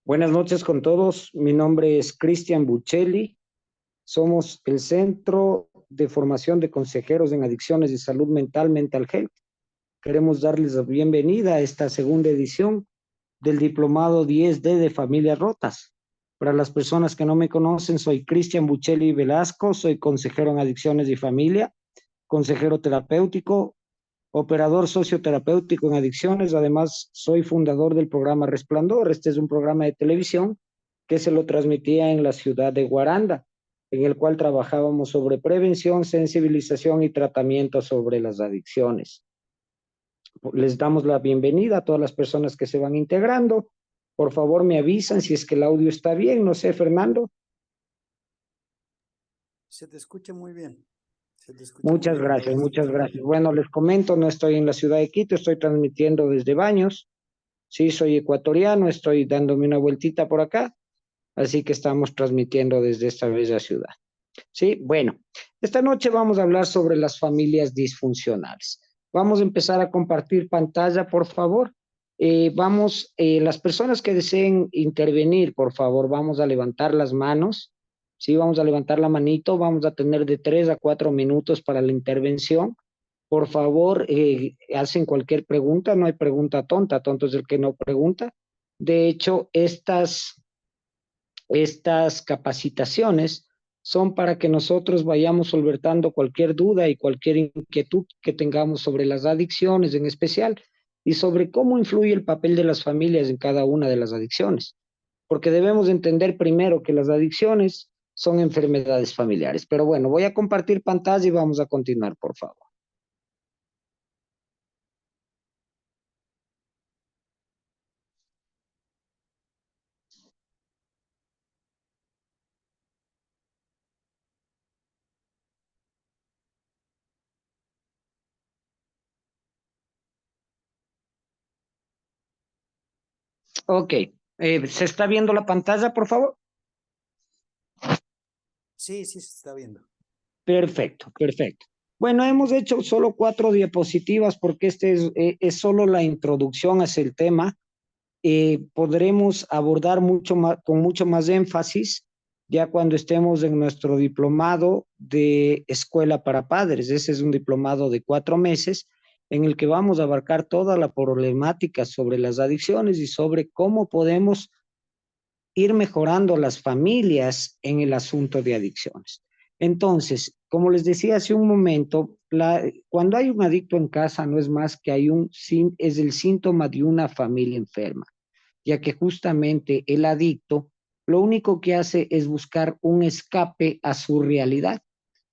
Buenas noches con todos. Mi nombre es Cristian Buccelli. Somos el Centro de Formación de Consejeros en Adicciones y Salud Mental, Mental Health. Queremos darles la bienvenida a esta segunda edición del Diplomado 10D de Familias Rotas. Para las personas que no me conocen, soy Cristian Buccelli Velasco, soy consejero en Adicciones y Familia, consejero terapéutico, operador socioterapéutico en adicciones. Además, soy fundador del programa Resplandor. Este es un programa de televisión que se lo transmitía en la ciudad de Guaranda, en el cual trabajábamos sobre prevención, sensibilización y tratamiento sobre las adicciones. Les damos la bienvenida a todas las personas que se van integrando. Por favor, me avisan si es que el audio está bien. No sé, Fernando. Se te escucha muy bien. Muchas gracias, muchas gracias. Bueno, les comento, no estoy en la ciudad de Quito, estoy transmitiendo desde Baños. Sí, soy ecuatoriano, estoy dándome una vueltita por acá, así que estamos transmitiendo desde esta bella ciudad. Sí, bueno, esta noche vamos a hablar sobre las familias disfuncionales. Vamos a empezar a compartir pantalla, por favor. Las personas que deseen intervenir, por favor, vamos a levantar las manos. Sí, vamos a levantar la manito, vamos a tener de 3 a 4 minutos para la intervención. Por favor, hacen cualquier pregunta, no hay pregunta tonta, tonto es el que no pregunta. De hecho, estas capacitaciones son para que nosotros vayamos solventando cualquier duda y cualquier inquietud que tengamos sobre las adicciones en especial y sobre cómo influye el papel de las familias en cada una de las adicciones. Porque debemos entender primero que las adicciones son enfermedades familiares. Pero bueno, voy a compartir pantalla y vamos a continuar, por favor. Ok, ¿se está viendo la pantalla, por favor? Sí, sí se está viendo. Perfecto, perfecto. Bueno, hemos hecho solo 4 diapositivas porque este es solo la introducción hacia el tema. Podremos abordar con mucho más énfasis ya cuando estemos en nuestro diplomado de Escuela para Padres. Ese es un diplomado de 4 meses en el que vamos a abarcar toda la problemática sobre las adicciones y sobre cómo podemos ir mejorando las familias en el asunto de adicciones. Entonces, como les decía hace un momento, cuando hay un adicto en casa no es más que es el síntoma de una familia enferma, ya que justamente el adicto lo único que hace es buscar un escape a su realidad.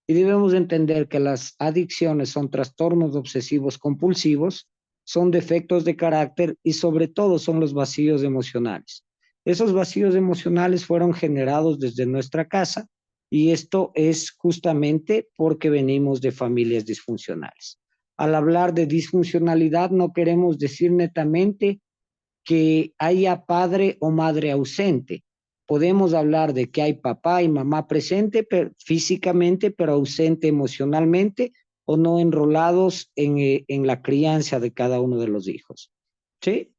Y debemos entender que las adicciones son trastornos obsesivos compulsivos, son defectos de carácter y sobre todo son los vacíos emocionales. Esos vacíos emocionales fueron generados desde nuestra casa y esto es justamente porque venimos de familias disfuncionales. Al hablar de disfuncionalidad no queremos decir netamente que haya padre o madre ausente. Podemos hablar de que hay papá y mamá presente físicamente, pero ausente emocionalmente o no enrolados en la crianza de cada uno de los hijos. ¿Sí?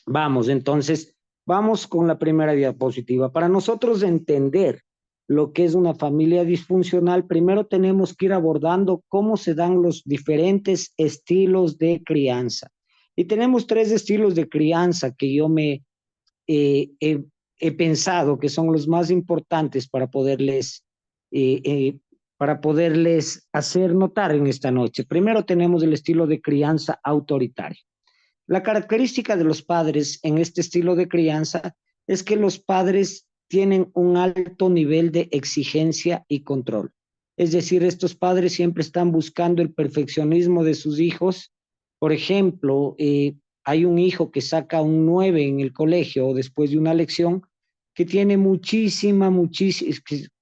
Vamos, entonces, vamos con la primera diapositiva. Para nosotros entender lo que es una familia disfuncional, primero tenemos que ir abordando cómo se dan los diferentes estilos de crianza. Y tenemos 3 estilos de crianza que yo he pensado que son los más importantes eh, eh, para poderles hacer notar en esta noche. Primero tenemos el estilo de crianza autoritario. La característica de los padres en este estilo de crianza es que los padres tienen un alto nivel de exigencia y control. Es decir, estos padres siempre están buscando el perfeccionismo de sus hijos. Por ejemplo, hay un hijo que saca un 9 en el colegio o después de una lección que tiene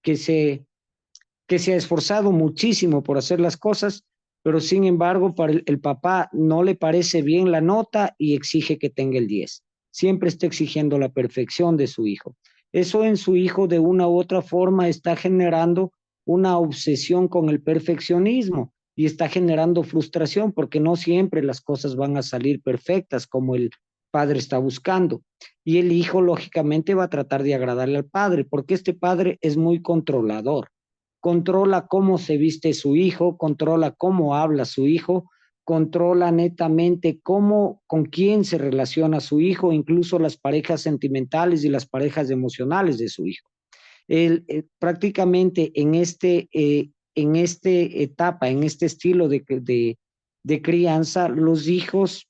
que se ha esforzado muchísimo por hacer las cosas, pero sin embargo para el papá no le parece bien la nota y exige que tenga el 10. Siempre está exigiendo la perfección de su hijo. Eso en su hijo de una u otra forma está generando una obsesión con el perfeccionismo y está generando frustración porque no siempre las cosas van a salir perfectas como él padre está buscando. Y el hijo, lógicamente, va a tratar de agradarle al padre, porque este padre es muy controlador. Controla cómo se viste su hijo, controla cómo habla su hijo, controla netamente cómo, con quién se relaciona su hijo, incluso las parejas sentimentales y las parejas emocionales de su hijo. Prácticamente en este etapa, en este estilo de crianza, los hijos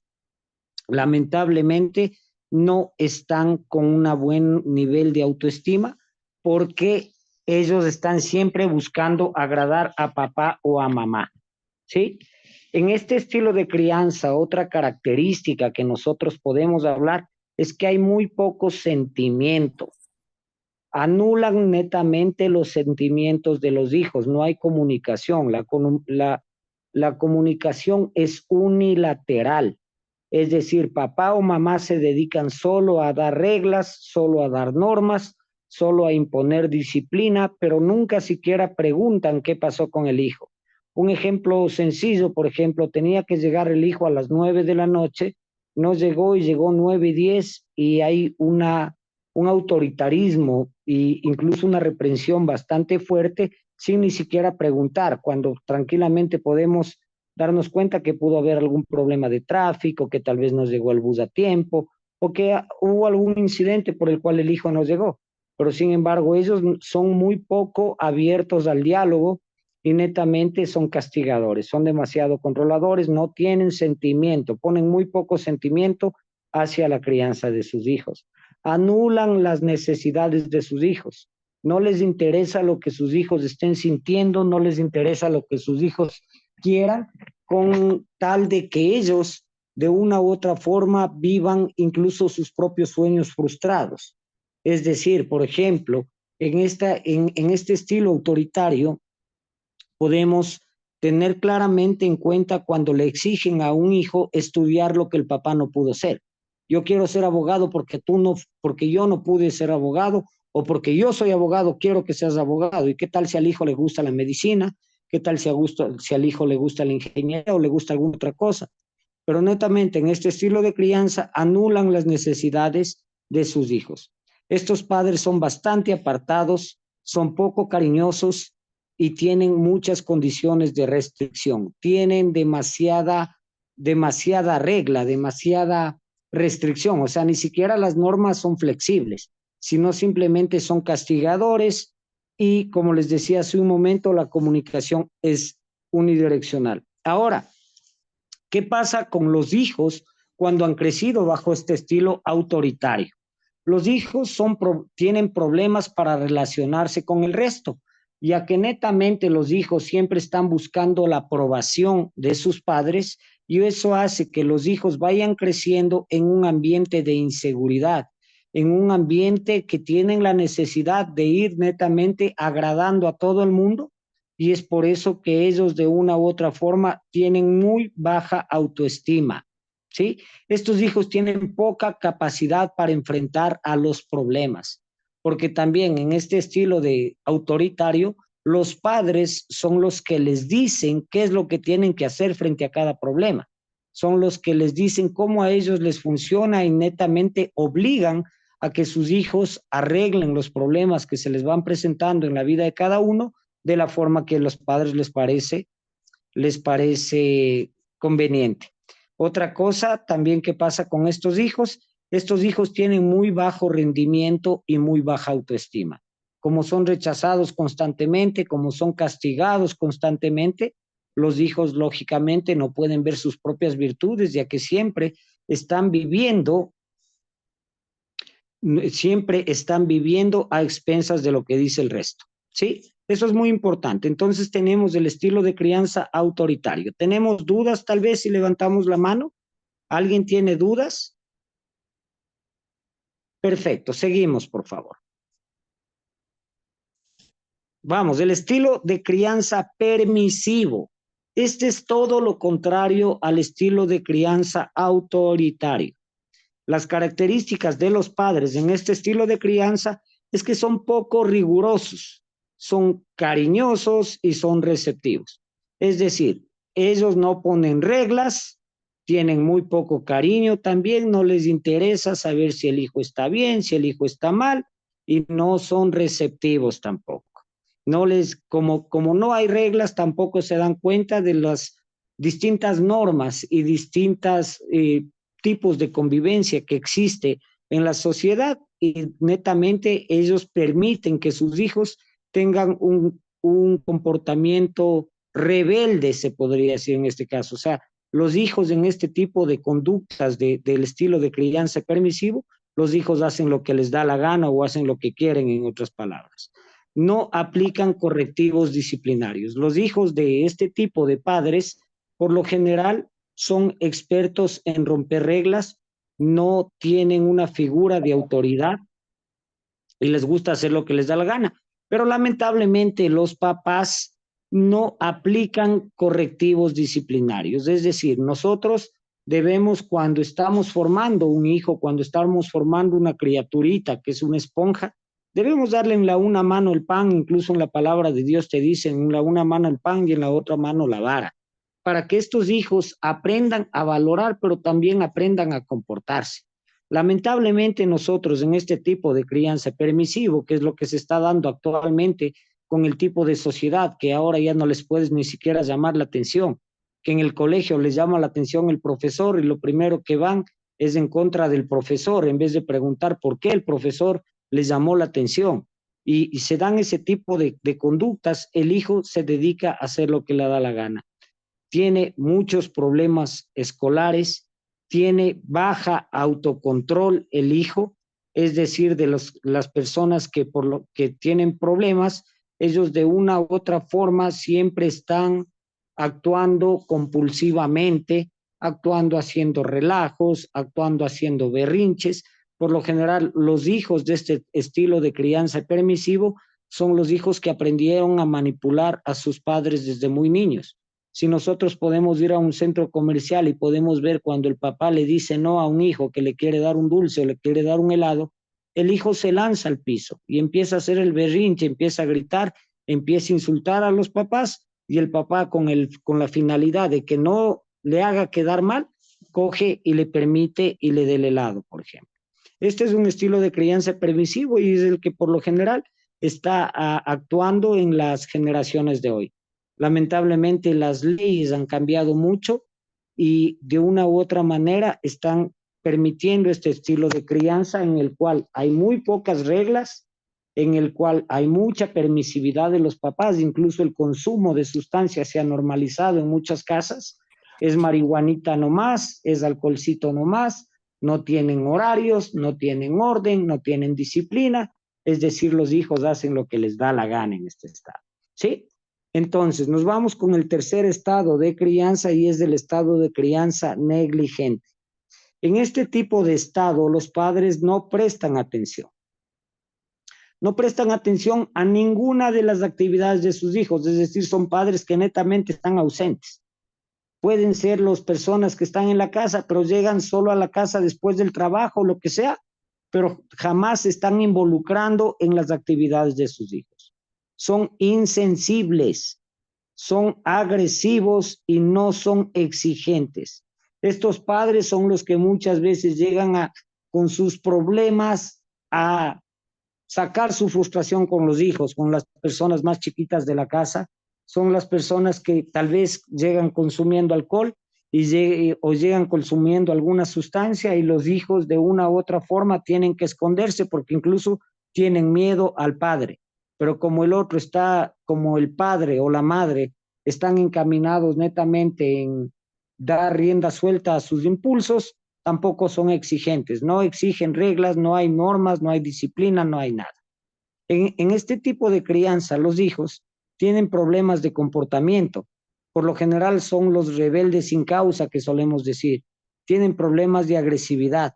lamentablemente no están con un buen nivel de autoestima porque ellos están siempre buscando agradar a papá o a mamá, ¿sí? En este estilo de crianza, otra característica que nosotros podemos hablar es que hay muy poco sentimiento. Anulan netamente los sentimientos de los hijos, no hay comunicación, la comunicación es unilateral. Es decir, papá o mamá se dedican solo a dar reglas, solo a dar normas, solo a imponer disciplina, pero nunca siquiera preguntan qué pasó con el hijo. Un ejemplo sencillo, por ejemplo, tenía que llegar el hijo a las 9 de la noche, no llegó y llegó 9:10 y hay un autoritarismo e incluso una reprensión bastante fuerte sin ni siquiera preguntar, cuando tranquilamente podemos darnos cuenta que pudo haber algún problema de tráfico, que tal vez no llegó el bus a tiempo, o que hubo algún incidente por el cual el hijo no llegó. Pero sin embargo, ellos son muy poco abiertos al diálogo y netamente son castigadores, son demasiado controladores, no tienen sentimiento, ponen muy poco sentimiento hacia la crianza de sus hijos. Anulan las necesidades de sus hijos. No les interesa lo que sus hijos estén sintiendo, no les interesa lo que sus hijos quieran, con tal de que ellos de una u otra forma vivan incluso sus propios sueños frustrados. Es decir, por ejemplo, en este estilo autoritario podemos tener claramente en cuenta cuando le exigen a un hijo estudiar lo que el papá no pudo ser. Yo quiero ser abogado porque yo no pude ser abogado, o porque yo soy abogado, quiero que seas abogado. ¿Y qué tal si al hijo le gusta la medicina? ¿Qué tal si al hijo le gusta la ingeniería o le gusta alguna otra cosa? Pero netamente en este estilo de crianza anulan las necesidades de sus hijos. Estos padres son bastante apartados, son poco cariñosos y tienen muchas condiciones de restricción. Tienen demasiada regla, demasiada restricción. O sea, ni siquiera las normas son flexibles, sino simplemente son castigadores y, como les decía hace un momento, la comunicación es unidireccional. Ahora, ¿qué pasa con los hijos cuando han crecido bajo este estilo autoritario? Los hijos tienen problemas para relacionarse con el resto, ya que netamente los hijos siempre están buscando la aprobación de sus padres y eso hace que los hijos vayan creciendo en un ambiente de inseguridad, en un ambiente que tienen la necesidad de ir netamente agradando a todo el mundo y es por eso que ellos de una u otra forma tienen muy baja autoestima, ¿sí? Estos hijos tienen poca capacidad para enfrentar a los problemas, porque también en este estilo de autoritario, los padres son los que les dicen qué es lo que tienen que hacer frente a cada problema. Son los que les dicen cómo a ellos les funciona y netamente obligan a que sus hijos arreglen los problemas que se les van presentando en la vida de cada uno de la forma que a los padres les parece conveniente. Otra cosa también que pasa con estos hijos tienen muy bajo rendimiento y muy baja autoestima. Como son rechazados constantemente, como son castigados constantemente, los hijos lógicamente no pueden ver sus propias virtudes, ya que siempre están viviendo a expensas de lo que dice el resto, ¿sí? Eso es muy importante. Entonces tenemos el estilo de crianza autoritario. ¿Tenemos dudas tal vez si levantamos la mano? ¿Alguien tiene dudas? Perfecto, seguimos, por favor. Vamos, el estilo de crianza permisivo. Este es todo lo contrario al estilo de crianza autoritario. Las características de los padres en este estilo de crianza es que son poco rigurosos, son cariñosos y son receptivos. Es decir, ellos no ponen reglas, tienen muy poco cariño también, no les interesa saber si el hijo está bien, si el hijo está mal, y no son receptivos tampoco. No les, como no hay reglas, tampoco se dan cuenta de las distintas normas y distintas tipos de convivencia que existe en la sociedad, y netamente ellos permiten que sus hijos tengan un comportamiento rebelde, se podría decir en este caso. O sea, los hijos en este tipo de conductas del estilo de crianza permisivo, los hijos hacen lo que les da la gana o hacen lo que quieren, en otras palabras. No aplican correctivos disciplinarios. Los hijos de este tipo de padres, por lo general, son expertos en romper reglas, no tienen una figura de autoridad y les gusta hacer lo que les da la gana. Pero lamentablemente los papás no aplican correctivos disciplinarios. Es decir, nosotros debemos, cuando estamos formando un hijo, cuando estamos formando una criaturita que es una esponja, debemos darle en la una mano el pan. Incluso en la palabra de Dios te dicen en la una mano el pan y en la otra mano la vara, para que estos hijos aprendan a valorar, pero también aprendan a comportarse. Lamentablemente nosotros en este tipo de crianza permisivo, que es lo que se está dando actualmente con el tipo de sociedad, que ahora ya no les puedes ni siquiera llamar la atención, que en el colegio les llama la atención el profesor y lo primero que van es en contra del profesor, en vez de preguntar por qué el profesor les llamó la atención. Y se dan ese tipo de conductas, el hijo se dedica a hacer lo que le da la gana. Tiene muchos problemas escolares, tiene baja autocontrol el hijo, es decir, de las personas que por lo que tienen problemas, ellos de una u otra forma siempre están actuando compulsivamente, actuando haciendo relajos, actuando haciendo berrinches. Por lo general, los hijos de este estilo de crianza permisivo son los hijos que aprendieron a manipular a sus padres desde muy niños. Si nosotros podemos ir a un centro comercial y podemos ver cuando el papá le dice no a un hijo que le quiere dar un dulce o le quiere dar un helado, el hijo se lanza al piso y empieza a hacer el berrinche, empieza a gritar, empieza a insultar a los papás, y el papá con la finalidad de que no le haga quedar mal, coge y le permite y le dé el helado, por ejemplo. Este es un estilo de crianza permisivo y es el que por lo general está actuando en las generaciones de hoy. Lamentablemente las leyes han cambiado mucho y de una u otra manera están permitiendo este estilo de crianza en el cual hay muy pocas reglas, en el cual hay mucha permisividad de los papás, incluso el consumo de sustancias se ha normalizado en muchas casas, es marihuanita nomás, es alcoholcito nomás, no tienen horarios, no tienen orden, no tienen disciplina, es decir, los hijos hacen lo que les da la gana en este estado, ¿sí? Entonces, nos vamos con el tercer estado de crianza y es el estado de crianza negligente. En este tipo de estado, los padres no prestan atención. No prestan atención a ninguna de las actividades de sus hijos, es decir, son padres que netamente están ausentes. Pueden ser las personas que están en la casa, pero llegan solo a la casa después del trabajo, lo que sea, pero jamás se están involucrando en las actividades de sus hijos. Son insensibles, son agresivos y no son exigentes. Estos padres son los que muchas veces llegan con sus problemas a sacar su frustración con los hijos, con las personas más chiquitas de la casa. Son las personas que tal vez llegan consumiendo alcohol o llegan consumiendo alguna sustancia, y los hijos de una u otra forma tienen que esconderse porque incluso tienen miedo al padre. Pero como el otro está, como el padre o la madre están encaminados netamente en dar rienda suelta a sus impulsos, tampoco son exigentes, no exigen reglas, no hay normas, no hay disciplina, no hay nada. En este tipo de crianza, los hijos tienen problemas de comportamiento. Por lo general son los rebeldes sin causa, que solemos decir. Tienen problemas de agresividad.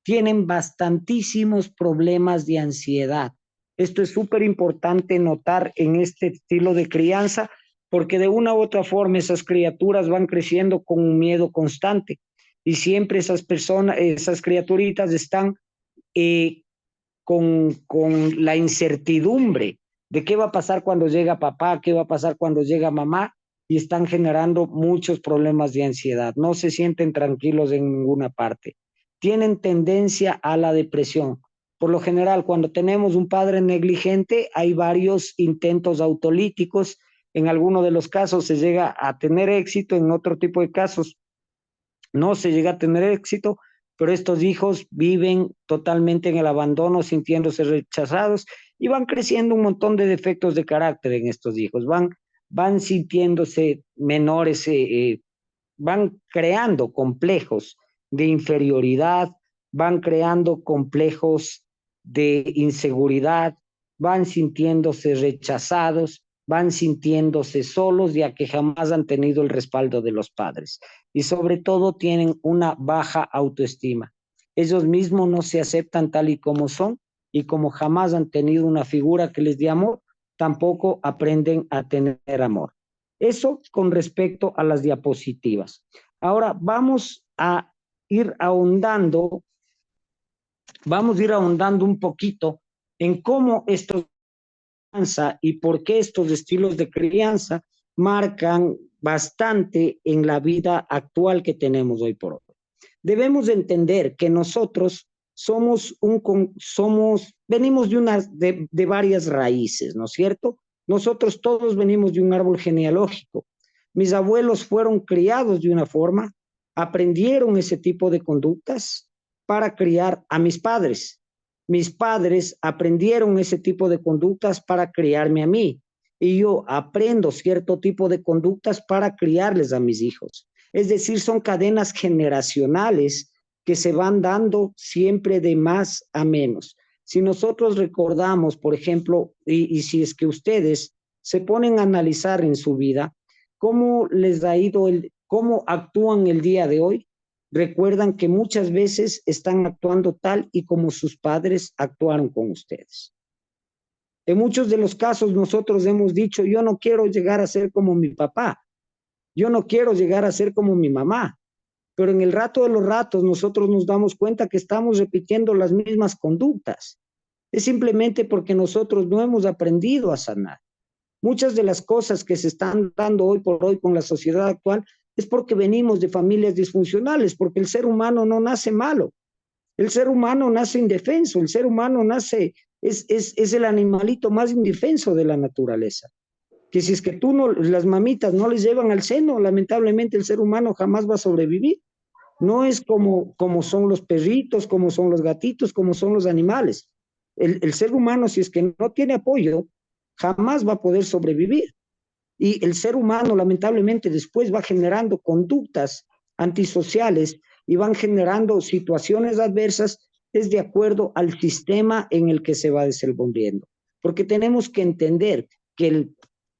Tienen bastantísimos problemas de ansiedad. Esto es súper importante notar en este estilo de crianza, porque de una u otra forma esas criaturas van creciendo con un miedo constante y siempre esas personas, esas criaturitas están con la incertidumbre de qué va a pasar cuando llega papá, qué va a pasar cuando llega mamá, y están generando muchos problemas de ansiedad. No se sienten tranquilos en ninguna parte. Tienen tendencia a la depresión. Por lo general, cuando tenemos un padre negligente, hay varios intentos autolíticos. En algunos de los casos se llega a tener éxito, en otro tipo de casos no se llega a tener éxito, pero estos hijos viven totalmente en el abandono, sintiéndose rechazados y van creciendo un montón de defectos de carácter en estos hijos, van sintiéndose menores, van creando complejos de inferioridad, van creando complejos de inseguridad, van sintiéndose rechazados, van sintiéndose solos ya que jamás han tenido el respaldo de los padres y sobre todo tienen una baja autoestima. Ellos mismos no se aceptan tal y como son y como jamás han tenido una figura que les dé amor, tampoco aprenden a tener amor. Eso con respecto a las diapositivas. Ahora vamos a ir ahondando un poquito en cómo estos crianza y por qué estos estilos de crianza marcan bastante en la vida actual que tenemos hoy por hoy. Debemos entender que nosotros venimos de varias raíces, ¿no es cierto? Nosotros todos venimos de un árbol genealógico. Mis abuelos fueron criados de una forma, aprendieron ese tipo de conductas para criar a mis padres. Mis padres aprendieron ese tipo de conductas para criarme a mí. Y yo aprendo cierto tipo de conductas para criarles a mis hijos. Es decir, son cadenas generacionales que se van dando siempre de más a menos. Si nosotros recordamos, por ejemplo, y si es que ustedes se ponen a analizar en su vida cómo les ha ido, cómo actúan el día de hoy, recuerdan que muchas veces están actuando tal y como sus padres actuaron con ustedes. En muchos de los casos nosotros hemos dicho, yo no quiero llegar a ser como mi papá, yo no quiero llegar a ser como mi mamá, pero en el rato de los ratos nosotros nos damos cuenta que estamos repitiendo las mismas conductas. Es simplemente porque nosotros no hemos aprendido a sanar. Muchas de las cosas que se están dando hoy por hoy con la sociedad actual es porque venimos de familias disfuncionales, porque el ser humano no nace malo, el ser humano nace indefenso, el ser humano es el animalito más indefenso de la naturaleza. Que si es que las mamitas no les llevan al seno, lamentablemente el ser humano jamás va a sobrevivir. No es como son los perritos, como son los gatitos, como son los animales. El ser humano, si es que no tiene apoyo, jamás va a poder sobrevivir. Y el ser humano, lamentablemente, después va generando conductas antisociales y van generando situaciones adversas es de acuerdo al sistema en el que se va desenvolviendo. Porque tenemos que entender que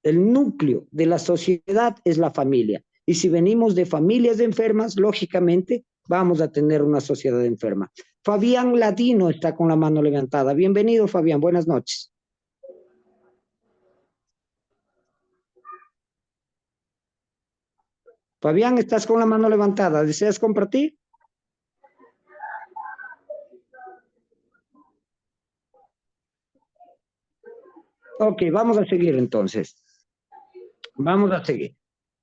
el núcleo de la sociedad es la familia. Y si venimos de familias enfermas, lógicamente vamos a tener una sociedad enferma. Fabián Ladino está con la mano levantada. Bienvenido, Fabián. Buenas noches. Fabián, estás con la mano levantada. ¿Deseas compartir? Ok, vamos a seguir entonces. Vamos a seguir.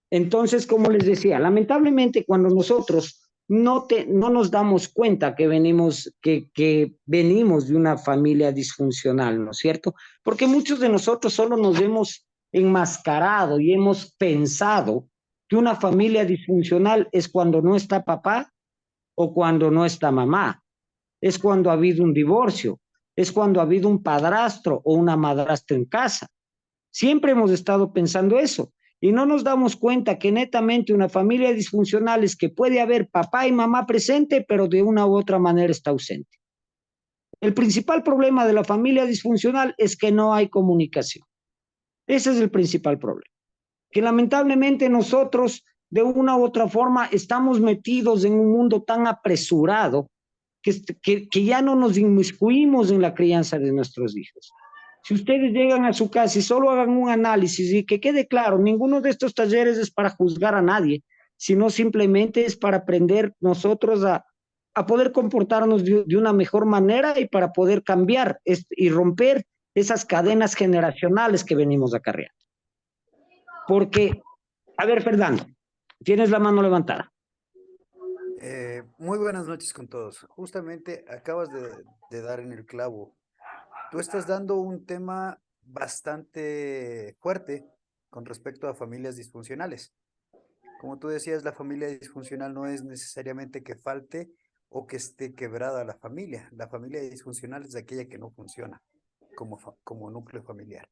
Entonces, como les decía, lamentablemente cuando nosotros no nos damos cuenta que venimos de una familia disfuncional, ¿no es cierto? Porque muchos de nosotros solo nos hemos enmascarado y hemos pensado que una familia disfuncional es cuando no está papá o cuando no está mamá, es cuando ha habido un divorcio, es cuando ha habido un padrastro o una madrastra en casa. Siempre hemos estado pensando eso y no nos damos cuenta que netamente una familia disfuncional es que puede haber papá y mamá presente, pero de una u otra manera está ausente. El principal problema de la familia disfuncional es que no hay comunicación. Ese es el principal problema. Que lamentablemente nosotros de una u otra forma estamos metidos en un mundo tan apresurado que ya no nos inmiscuimos en la crianza de nuestros hijos. Si ustedes llegan a su casa y solo hagan un análisis y que quede claro, ninguno de estos talleres es para juzgar a nadie, sino simplemente es para aprender nosotros a poder comportarnos de una mejor manera y para poder cambiar y romper esas cadenas generacionales que venimos acarreando. Porque A ver, Fernando, tienes la mano levantada. Muy buenas noches con todos. Justamente acabas de dar en el clavo. Tú estás dando un tema bastante fuerte con respecto a familias disfuncionales. Como tú decías, la familia disfuncional no es necesariamente que falte o que esté quebrada la familia. La familia disfuncional es aquella que no funciona como núcleo familiar.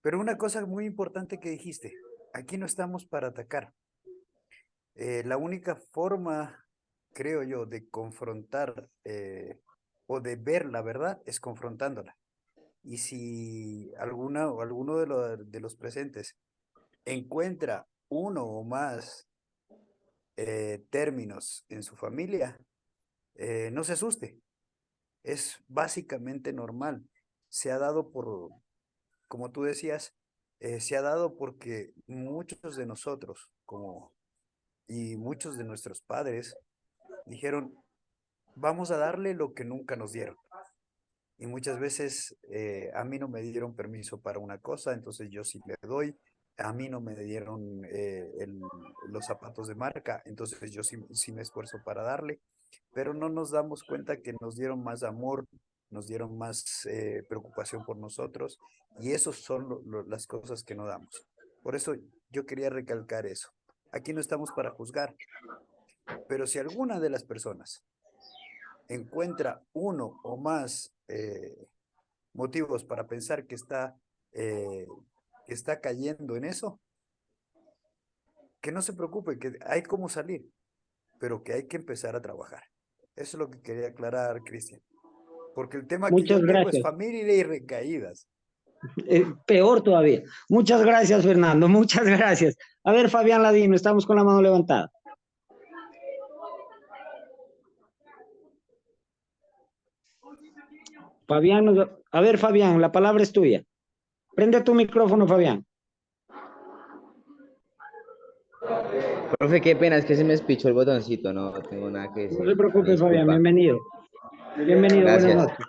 Pero una cosa muy importante que dijiste, aquí no estamos para atacar. La única forma, creo yo, de confrontar o de ver la verdad es confrontándola. Y si alguna o alguno de los presentes encuentra uno o más términos en su familia, no se asuste. Es básicamente normal. Se ha dado por, como tú decías, se ha dado porque muchos de nosotros, como y muchos de nuestros padres, dijeron, vamos a darle lo que nunca nos dieron. Y muchas veces a mí no me dieron permiso para una cosa, entonces yo sí le doy. A mí no me dieron los zapatos de marca, entonces yo sí me esfuerzo para darle. Pero no nos damos cuenta que nos dieron más amor, nos dieron más preocupación por nosotros, y eso son las cosas que no damos. Por eso yo quería recalcar eso. Aquí no estamos para juzgar, pero si alguna de las personas encuentra uno o más motivos para pensar eh, que está cayendo en eso, que no se preocupe, que hay cómo salir, pero que hay que empezar a trabajar. Eso es lo que quería aclarar, Cristian. Porque el tema que Muchas yo tengo es gracias. familia y recaídas. Peor todavía. Muchas gracias, Fernando. Muchas gracias. A ver, Fabián Ladino, estamos con la mano levantada. Fabián, a ver, Fabián, la palabra es tuya. Prende tu micrófono, Fabián. Profe, qué pena, es que se me espichó el botoncito, no tengo nada que No decir. se Me preocupe, Fabián, disculpa. bienvenido. Bienvenido, buenas Gracias. noches.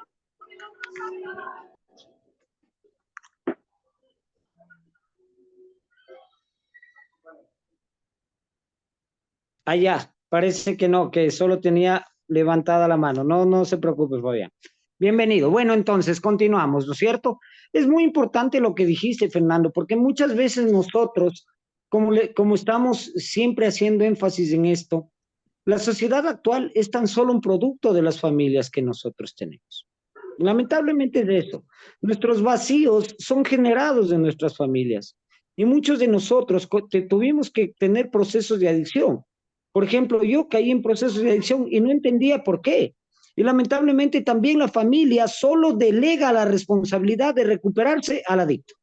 Allá, parece que no, que solo tenía levantada la mano. No, no se preocupe, Fabián. Bienvenido. Bueno, entonces continuamos, ¿no es cierto? Es muy importante lo que dijiste, Fernando, porque muchas veces nosotros, como estamos siempre haciendo énfasis en esto, la sociedad actual es tan solo un producto de las familias que nosotros tenemos. Lamentablemente es eso. Nuestros vacíos son generados de nuestras familias y muchos de nosotros tuvimos que tener procesos de adicción. Por ejemplo, yo caí en procesos de adicción y no entendía por qué. Y lamentablemente también la familia solo delega la responsabilidad de recuperarse al adicto.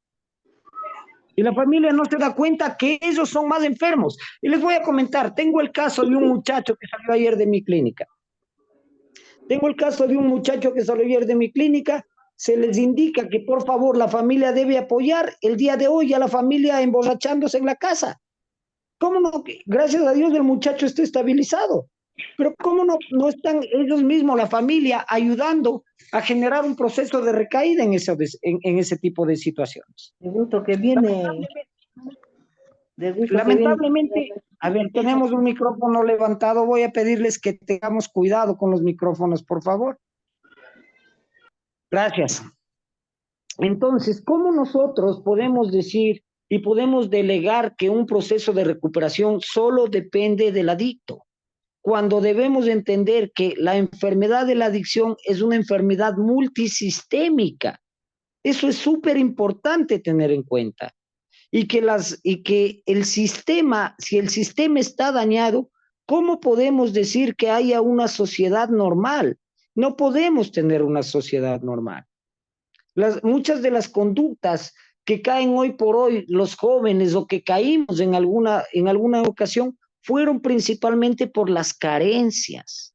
Y la familia no se da cuenta que ellos son más enfermos. Y les voy a comentar, tengo el caso de un muchacho que salió ayer de mi clínica. Tengo el caso de un muchacho que salió ayer de mi clínica. Se les indica que por favor la familia debe apoyar el día de hoy a la familia emborrachándose en la casa. ¿Cómo no? Gracias a Dios el muchacho está estabilizado. Pero ¿cómo no están ellos mismos, la familia, ayudando a generar un proceso de recaída en ese tipo de situaciones? De gusto que viene, de gusto que viene. Lamentablemente, a ver, tenemos un micrófono levantado. Voy a pedirles que tengamos cuidado con los micrófonos, por favor. Gracias. Entonces, ¿cómo nosotros podemos decir y podemos delegar que un proceso de recuperación solo depende del adicto? Cuando debemos entender que la enfermedad de la adicción es una enfermedad multisistémica. Eso es súper importante tener en cuenta. Y que el sistema, si el sistema está dañado, ¿cómo podemos decir que haya una sociedad normal? No podemos tener una sociedad normal. Muchas de las conductas que caen hoy por hoy los jóvenes o que caímos en alguna ocasión fueron principalmente por las carencias.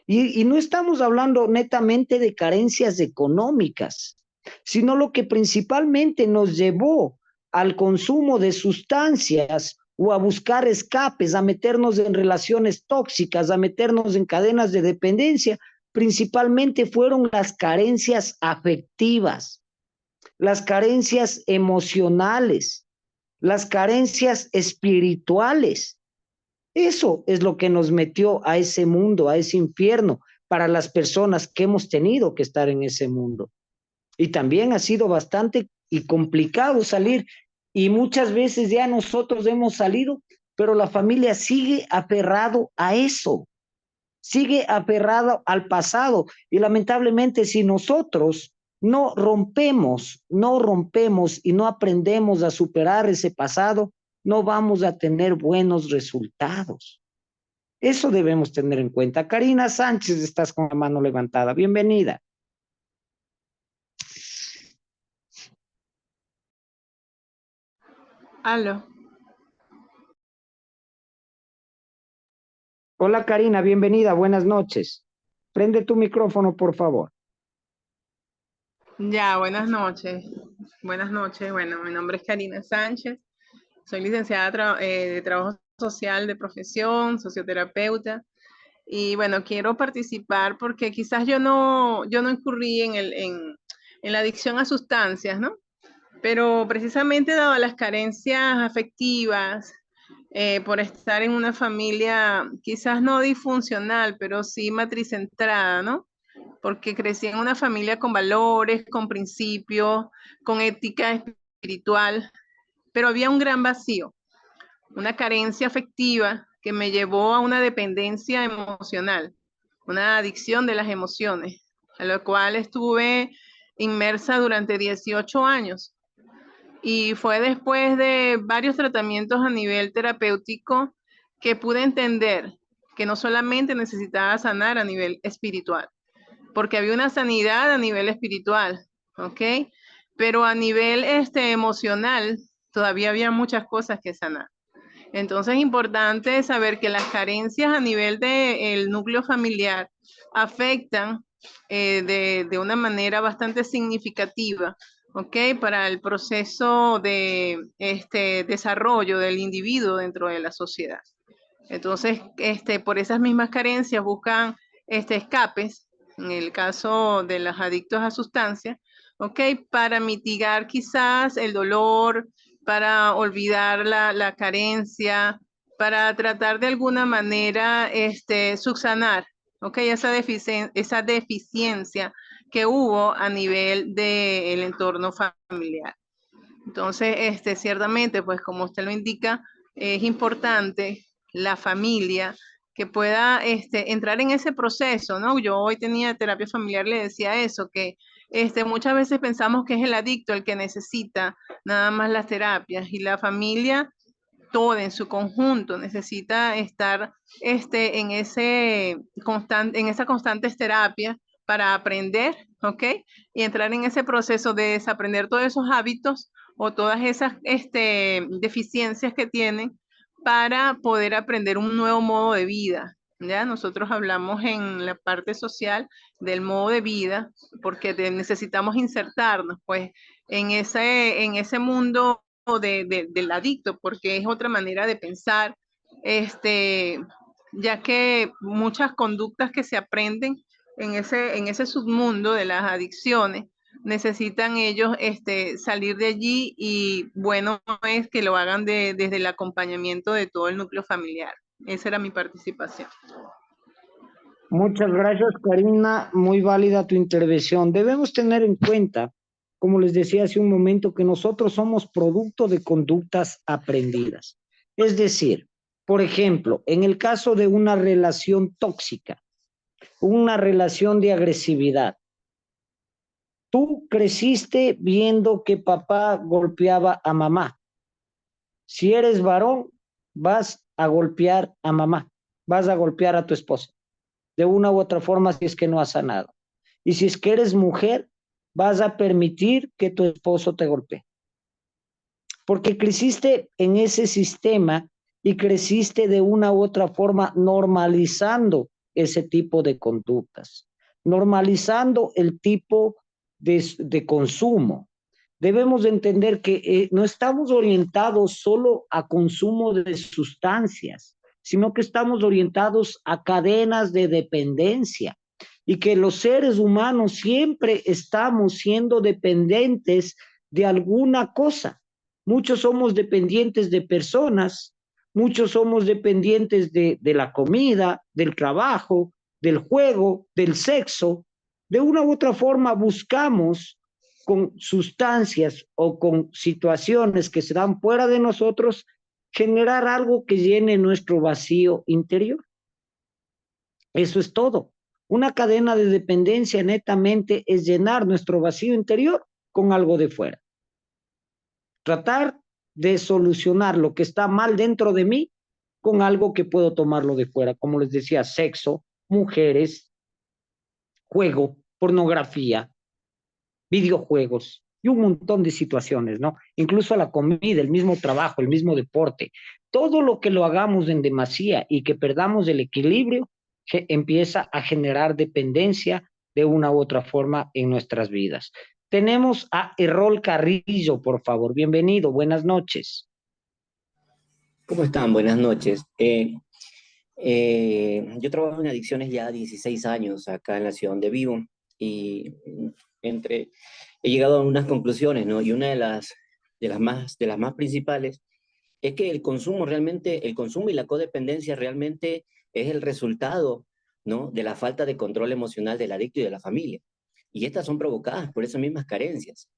Y no estamos hablando netamente de carencias económicas, sino lo que principalmente nos llevó al consumo de sustancias o a buscar escapes, a meternos en relaciones tóxicas, a meternos en cadenas de dependencia, principalmente fueron las carencias afectivas, las carencias emocionales. las carencias espirituales. Eso es lo que nos metió a ese mundo, a ese infierno, para las personas que hemos tenido que estar en ese mundo. Y también ha sido bastante y complicado salir. Y muchas veces ya nosotros hemos salido, pero la familia sigue aferrado a eso, sigue aferrado al pasado. Y lamentablemente, si nosotros no rompemos y no aprendemos a superar ese pasado, no vamos a tener buenos resultados. Eso debemos tener en cuenta. Karina Sánchez, estás con la mano levantada. Bienvenida. Aló. Hola Karina, bienvenida, buenas noches. Prende tu micrófono, por favor. Ya, buenas noches. Buenas noches. Bueno, mi nombre es Karina Sánchez. Soy licenciada de Trabajo Social de profesión, socio-terapeuta. Y bueno, quiero participar porque quizás yo no incurrí en la adicción a sustancias, ¿no? Pero precisamente dado las carencias afectivas, por estar en una familia quizás no disfuncional, pero sí matricentrada, ¿no? Porque crecí en una familia con valores, con principios, con ética espiritual, pero había un gran vacío, una carencia afectiva que me llevó a una dependencia emocional, una adicción de las emociones, a la cual estuve inmersa durante 18 años. Y fue después de varios tratamientos a nivel terapéutico que pude entender que no solamente necesitaba sanar a nivel espiritual, porque había una sanidad a nivel espiritual, ¿ok? Pero a nivel emocional todavía había muchas cosas que sanar. Entonces es importante saber que las carencias a nivel del núcleo familiar afectan de una manera bastante significativa, ¿ok? Para el proceso de desarrollo del individuo dentro de la sociedad. Entonces, por esas mismas carencias buscan escapes, en el caso de los adictos a sustancias, ¿ok? Para mitigar quizás el dolor, para olvidar la carencia, para tratar de alguna manera subsanar, ¿ok? Esa deficiencia que hubo a nivel del entorno familiar. Entonces, ciertamente, pues como usted lo indica, es importante la familia que pueda entrar en ese proceso, ¿no? Yo hoy tenía terapia familiar, le decía eso, que muchas veces pensamos que es el adicto el que necesita nada más las terapias y la familia toda en su conjunto necesita estar en esa constante terapia para aprender, ¿ok? Y entrar en ese proceso de desaprender todos esos hábitos o todas esas deficiencias que tienen para poder aprender un nuevo modo de vida. ¿Ya? Nosotros hablamos en la parte social del modo de vida porque necesitamos insertarnos pues en ese mundo del adicto, porque es otra manera de pensar, ya que muchas conductas que se aprenden en ese submundo de las adicciones, necesitan ellos salir de allí y bueno es que lo hagan desde el acompañamiento de todo el núcleo familiar. Esa era mi participación. Muchas gracias, Karina. Muy válida tu intervención. Debemos tener en cuenta, como les decía hace un momento, que nosotros somos producto de conductas aprendidas. Es decir, por ejemplo, en el caso de una relación tóxica, una relación de agresividad, tú creciste viendo que papá golpeaba a mamá. Si eres varón, vas a golpear a mamá, vas a golpear a tu esposa, de una u otra forma si es que no has sanado. Y si es que eres mujer, vas a permitir que tu esposo te golpee. Porque creciste en ese sistema y creciste de una u otra forma normalizando ese tipo de conductas, normalizando el tipo de consumo. Debemos entender que no estamos orientados solo a consumo de sustancias, sino que estamos orientados a cadenas de dependencia y que los seres humanos siempre estamos siendo dependientes de alguna cosa. Muchos somos dependientes de personas, muchos somos dependientes de la comida, del trabajo, del juego, del sexo. De una u otra forma buscamos con sustancias o con situaciones que se dan fuera de nosotros generar algo que llene nuestro vacío interior. Eso es todo. Una cadena de dependencia netamente es llenar nuestro vacío interior con algo de fuera. Tratar de solucionar lo que está mal dentro de mí con algo que puedo tomarlo de fuera. Como les decía, sexo, mujeres, juego, pornografía, videojuegos y un montón de situaciones, ¿no? Incluso la comida, el mismo trabajo, el mismo deporte. Todo lo que lo hagamos en demasía y que perdamos el equilibrio, que empieza a generar dependencia de una u otra forma en nuestras vidas. Tenemos a Errol Carrillo, por favor. Bienvenido, buenas noches. ¿Cómo están? Buenas noches. Yo trabajo en adicciones ya 16 años acá en la ciudad donde vivo y entre, he llegado a unas conclusiones, ¿no? Y una de las más principales es que el consumo realmente, el consumo y la codependencia realmente es el resultado, ¿no? De la falta de control emocional del adicto y de la familia. Y estas son provocadas por esas mismas carencias,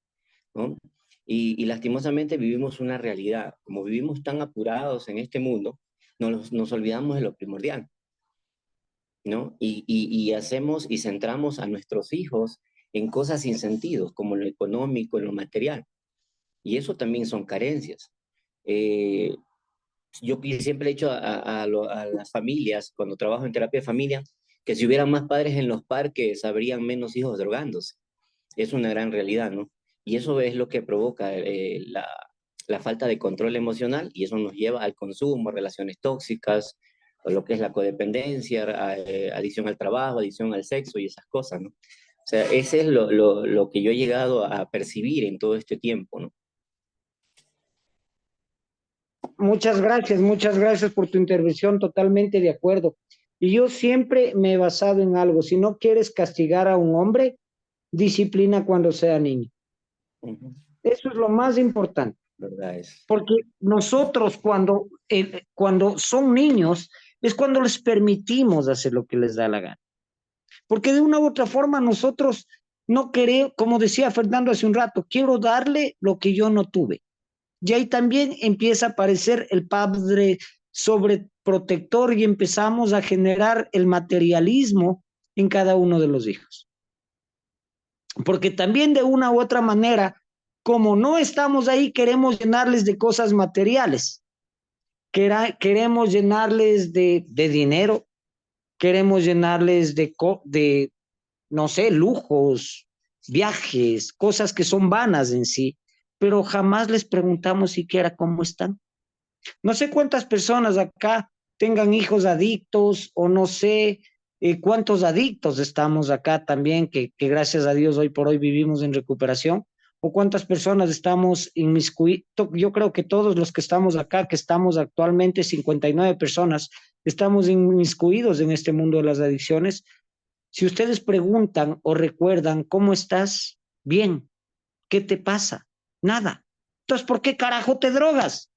¿no? Y lastimosamente vivimos una realidad. Como vivimos tan apurados en este mundo, nos olvidamos de lo primordial, ¿no? Y hacemos y centramos a nuestros hijos en cosas sin sentido, como en lo económico, en lo material. Y eso también son carencias. Eh, yo siempre he dicho a las familias, cuando trabajo en terapia de familia, que si hubieran más padres en los parques, habrían menos hijos drogándose. Es una gran realidad, ¿no? Y eso es lo que provoca la falta de control emocional y eso nos lleva al consumo, relaciones tóxicas, o lo que es la codependencia, adicción al trabajo, adicción al sexo y esas cosas, ¿no? O sea, ese es lo que yo he llegado a percibir en todo este tiempo, ¿no? Muchas gracias por tu intervención, totalmente de acuerdo. Y yo siempre me he basado en algo, si no quieres castigar a un hombre, disciplina cuando sea niño. Ujú. Eso es lo más importante, ¿Verdad? porque nosotros cuando son niños es cuando les permitimos hacer lo que les da la gana. Porque de una u otra forma nosotros no queremos, como decía Fernando hace un rato, quiero darle lo que yo no tuve. Y ahí también empieza a aparecer el padre sobreprotector y empezamos a generar el materialismo en cada uno de los hijos. Porque también de una u otra manera, como no estamos ahí, queremos llenarles de cosas materiales, queremos llenarles de dinero, queremos llenarles de, no sé, lujos, viajes, cosas que son vanas en sí, pero jamás les preguntamos siquiera cómo están. No sé cuántas personas acá tengan hijos adictos o no sé cuántos adictos estamos acá también, que gracias a Dios hoy por hoy vivimos en recuperación, o cuántas personas estamos inmiscuidos. Yo creo que todos los que estamos acá, que estamos actualmente 59 personas, estamos inmiscuidos en este mundo de las adicciones. Si ustedes preguntan o recuerdan, ¿cómo estás? Bien. ¿Qué te pasa? Nada. Entonces, ¿por qué carajo te drogas?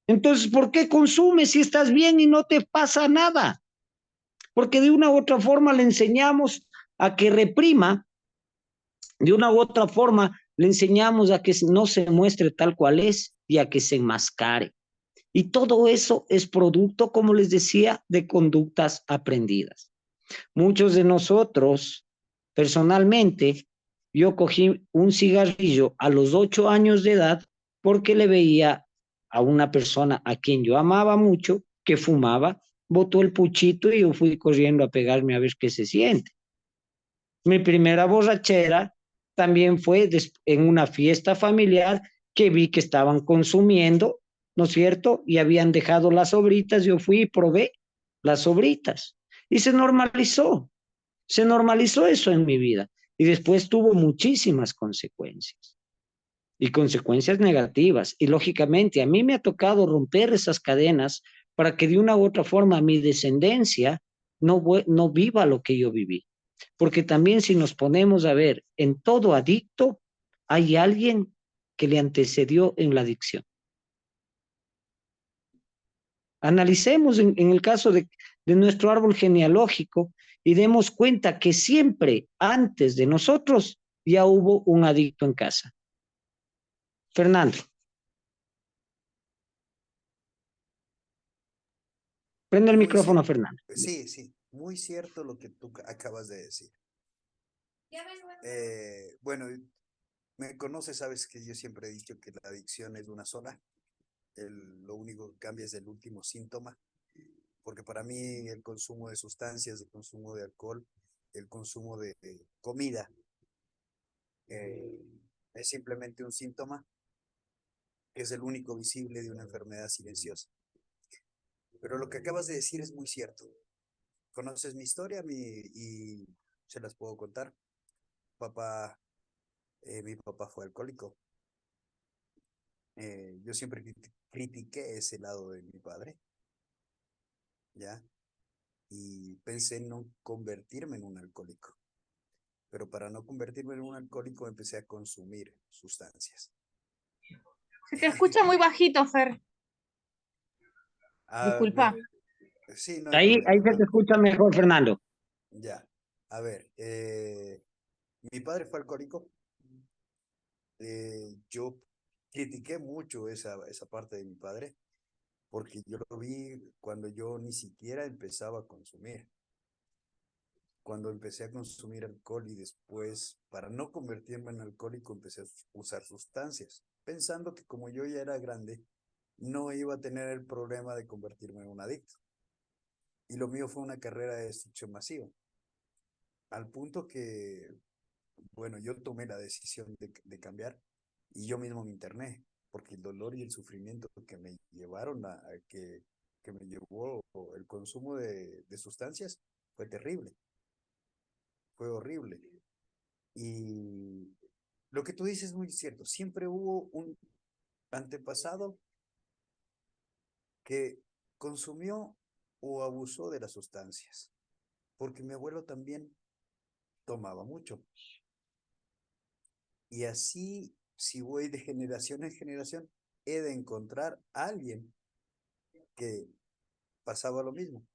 Entonces, ¿por qué consumes si estás bien y no te pasa nada? Porque de una u otra forma le enseñamos a que reprima, de una u otra forma le enseñamos a que no se muestre tal cual es y a que se enmascare. Y todo eso es producto, como les decía, de conductas aprendidas. Muchos de nosotros, personalmente, yo cogí un cigarrillo a los 8 años de edad porque le veía a una persona a quien yo amaba mucho que fumaba, botó el puchito y yo fui corriendo a pegarme a ver qué se siente. Mi primera borrachera también fue en una fiesta familiar que vi que estaban consumiendo, ¿no es cierto? Y habían dejado las sobritas, yo fui y probé las sobritas. Y se normalizó eso en mi vida. Y después tuvo muchísimas consecuencias. Y consecuencias negativas. Y lógicamente a mí me ha tocado romper esas cadenas para que de una u otra forma mi descendencia no viva lo que yo viví. Porque también si nos ponemos a ver, en todo adicto hay alguien que le antecedió en la adicción. Analicemos en el caso de nuestro árbol genealógico y demos cuenta que siempre antes de nosotros ya hubo un adicto en casa. Fernando. Prende el micrófono, Fernando. Sí, sí, muy cierto lo que tú acabas de decir. Bueno, me conoces, sabes que yo siempre he dicho que la adicción es una sola. Lo único que cambia es el último síntoma, porque para mí el consumo de sustancias, el consumo de alcohol, el consumo de comida, es simplemente un síntoma que es el único visible de una enfermedad silenciosa. Pero lo que acabas de decir es muy cierto. Conoces mi historia y se las puedo contar. Mi papá fue alcohólico. Yo siempre critiqué ese lado de mi padre, ¿ya? Y pensé en no convertirme en un alcohólico. Pero para no convertirme en un alcohólico empecé a consumir sustancias. Se te escucha muy bajito, Fer. Disculpa. Sí, no hay ahí se te escucha mejor, Fernando. Ya. A ver, mi padre fue alcohólico. Yo critiqué mucho esa parte de mi padre, porque yo lo vi cuando yo ni siquiera empezaba a consumir. Cuando empecé a consumir alcohol y después, para no convertirme en alcohólico, empecé a usar sustancias, pensando que como yo ya era grande, no iba a tener el problema de convertirme en un adicto. Y lo mío fue una carrera de destrucción masiva. Al punto que, bueno, yo tomé la decisión de cambiar y yo mismo me interné, porque el dolor y el sufrimiento que me llevaron que me llevó el consumo de sustancias fue terrible. Fue horrible. Y lo que tú dices es muy cierto. Siempre hubo un antepasado que consumió o abusó de las sustancias. Porque mi abuelo también tomaba mucho. Y así, si voy de generación en generación, he de encontrar a alguien que pasaba lo mismo.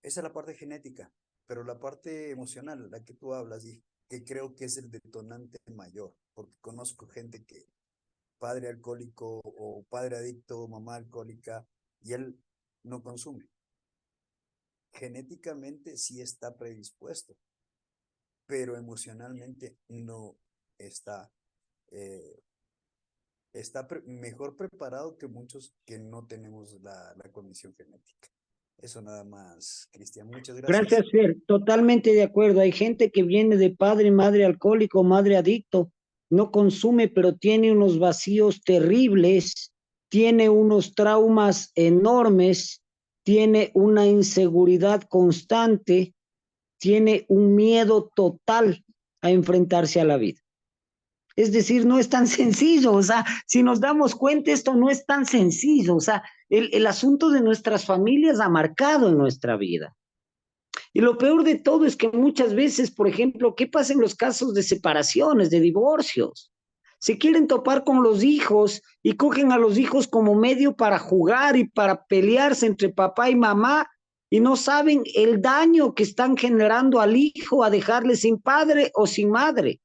Esa es la parte genética, pero la parte emocional, la que tú hablas, y que creo que es el detonante mayor, porque conozco gente que padre alcohólico o padre adicto, mamá alcohólica, y él no consume. Genéticamente sí está predispuesto, pero emocionalmente no está, mejor preparado que muchos que no tenemos la condición genética. Eso nada más, Cristian. Muchas gracias. Gracias, Fer. Totalmente de acuerdo. Hay gente que viene de padre y madre alcohólico, madre adicto, no consume, pero tiene unos vacíos terribles, tiene unos traumas enormes, tiene una inseguridad constante, tiene un miedo total a enfrentarse a la vida. Es decir, no es tan sencillo, o sea, si nos damos cuenta, esto no es tan sencillo, o sea, el asunto de nuestras familias ha marcado en nuestra vida. Y lo peor de todo es que muchas veces, por ejemplo, ¿qué pasa en los casos de separaciones, de divorcios? Se quieren topar con los hijos y cogen a los hijos como medio para jugar y para pelearse entre papá y mamá y no saben el daño que están generando al hijo a dejarle sin padre o sin madre.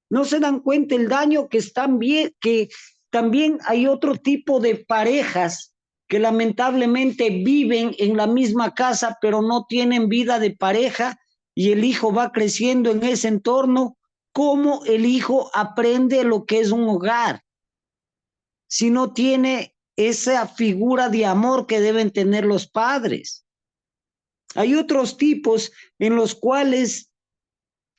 No se dan cuenta el daño que están bien, que también hay otro tipo de parejas que lamentablemente viven en la misma casa, pero no tienen vida de pareja y el hijo va creciendo en ese entorno. ¿Cómo el hijo aprende lo que es un hogar si no tiene esa figura de amor que deben tener los padres? Hay otros tipos en los cuales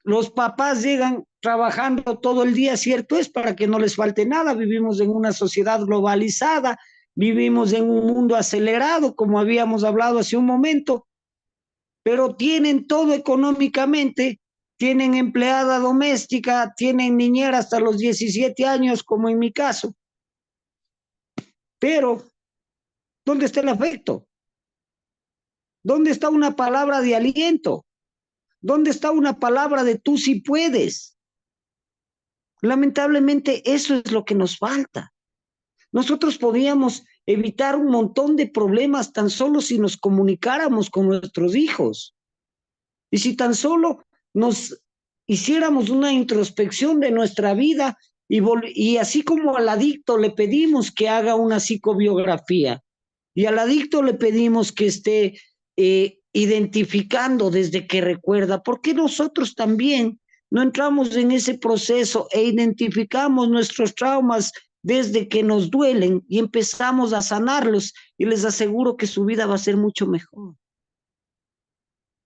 los papás llegan trabajando todo el día, cierto es, para que no les falte nada. Vivimos en una sociedad globalizada, vivimos en un mundo acelerado, como habíamos hablado hace un momento, pero tienen todo económicamente, tienen empleada doméstica, tienen niñera hasta los 17 años, como en mi caso. Pero, ¿dónde está el afecto? ¿Dónde está una palabra de aliento? ¿Dónde está una palabra de tú sí puedes? Lamentablemente eso es lo que nos falta. Nosotros podíamos evitar un montón de problemas tan solo si nos comunicáramos con nuestros hijos. Y si tan solo nos hiciéramos una introspección de nuestra vida y así como al adicto le pedimos que haga una psicobiografía y al adicto le pedimos que esté identificando desde que recuerda, ¿por qué nosotros también no entramos en ese proceso e identificamos nuestros traumas desde que nos duelen y empezamos a sanarlos? Y les aseguro que su vida va a ser mucho mejor.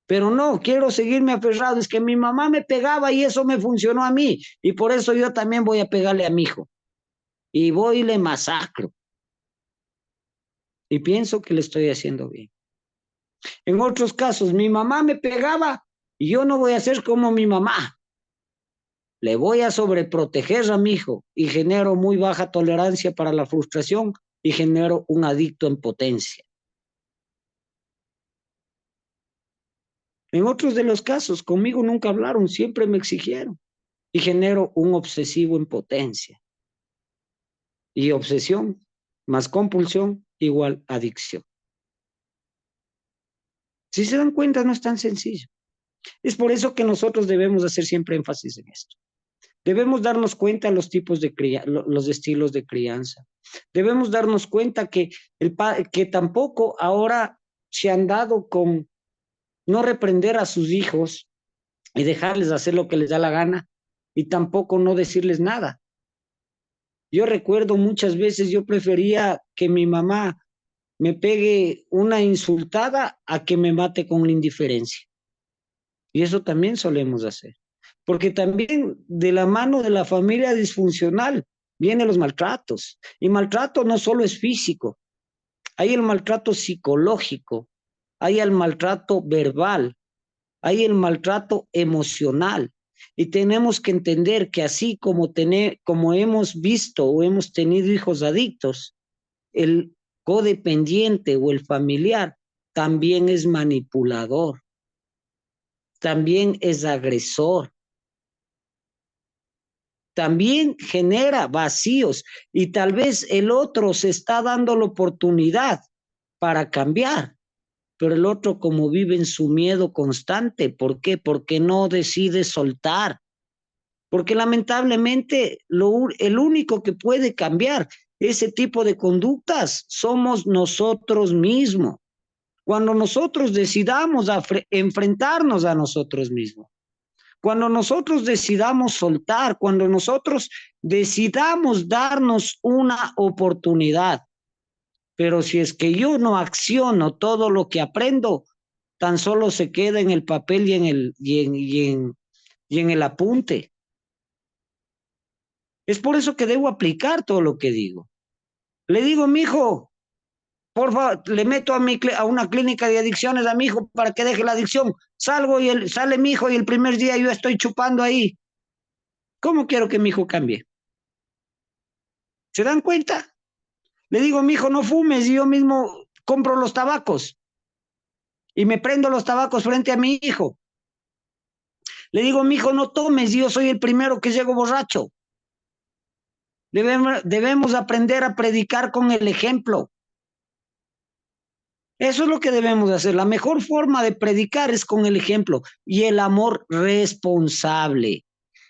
Pero no, quiero seguirme aferrado, es que mi mamá me pegaba y eso me funcionó a mí, y por eso yo también voy a pegarle a mi hijo. Y voy y le masacro. Y pienso que le estoy haciendo bien. En otros casos, mi mamá me pegaba y yo no voy a ser como mi mamá. Le voy a sobreproteger a mi hijo y genero muy baja tolerancia para la frustración y genero un adicto en potencia. En otros de los casos, conmigo nunca hablaron, siempre me exigieron y genero un obsesivo en potencia. Y obsesión más compulsión igual adicción. Si se dan cuenta, no es tan sencillo. Es por eso que nosotros debemos hacer siempre énfasis en esto. Debemos darnos cuenta de los tipos de los estilos de crianza. Debemos darnos cuenta que tampoco ahora se han dado con no reprender a sus hijos y dejarles hacer lo que les da la gana y tampoco no decirles nada. Yo recuerdo muchas veces yo prefería que mi mamá me pegue una insultada a que me mate con la indiferencia. Y eso también solemos hacer. Porque también de la mano de la familia disfuncional vienen los maltratos. Y maltrato no solo es físico, hay el maltrato psicológico, hay el maltrato verbal, hay el maltrato emocional. Y tenemos que entender que así como hemos visto o hemos tenido hijos adictos, el codependiente o el familiar también es manipulador, también es agresor, también genera vacíos y tal vez el otro se está dando la oportunidad para cambiar, pero el otro como vive en su miedo constante, ¿por qué? Porque no decide soltar, porque lamentablemente el único que puede cambiar ese tipo de conductas somos nosotros mismos. Cuando nosotros decidamos enfrentarnos a nosotros mismos, cuando nosotros decidamos soltar, cuando nosotros decidamos darnos una oportunidad. Pero si es que yo no acciono todo lo que aprendo, tan solo se queda en el papel y en el apunte. Es por eso que debo aplicar todo lo que digo. Le digo, mijo, por favor, le meto a una clínica de adicciones a mi hijo para que deje la adicción. Salgo y sale mi hijo y el primer día yo estoy chupando ahí. ¿Cómo quiero que mi hijo cambie? ¿Se dan cuenta? Le digo, mi hijo, no fumes, y yo mismo compro los tabacos y me prendo los tabacos frente a mi hijo. Le digo, mi hijo, no tomes, y yo soy el primero que llego borracho. Debemos aprender a predicar con el ejemplo. Eso es lo que debemos hacer. La mejor forma de predicar es con el ejemplo y el amor responsable.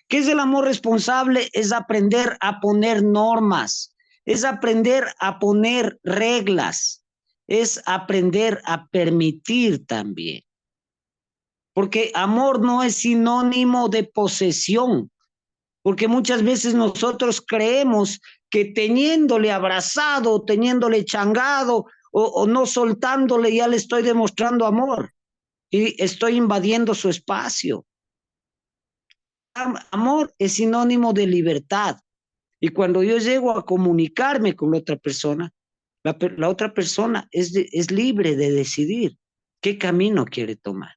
¿Qué es el amor responsable? Es aprender a poner normas, es aprender a poner reglas, es aprender a permitir también. Porque amor no es sinónimo de posesión, porque muchas veces nosotros creemos que teniéndole abrazado, teniéndole changado o no soltándole ya le estoy demostrando amor y estoy invadiendo su espacio. Amor es sinónimo de libertad. Y cuando yo llego a comunicarme con la otra persona, la otra persona es libre de decidir qué camino quiere tomar.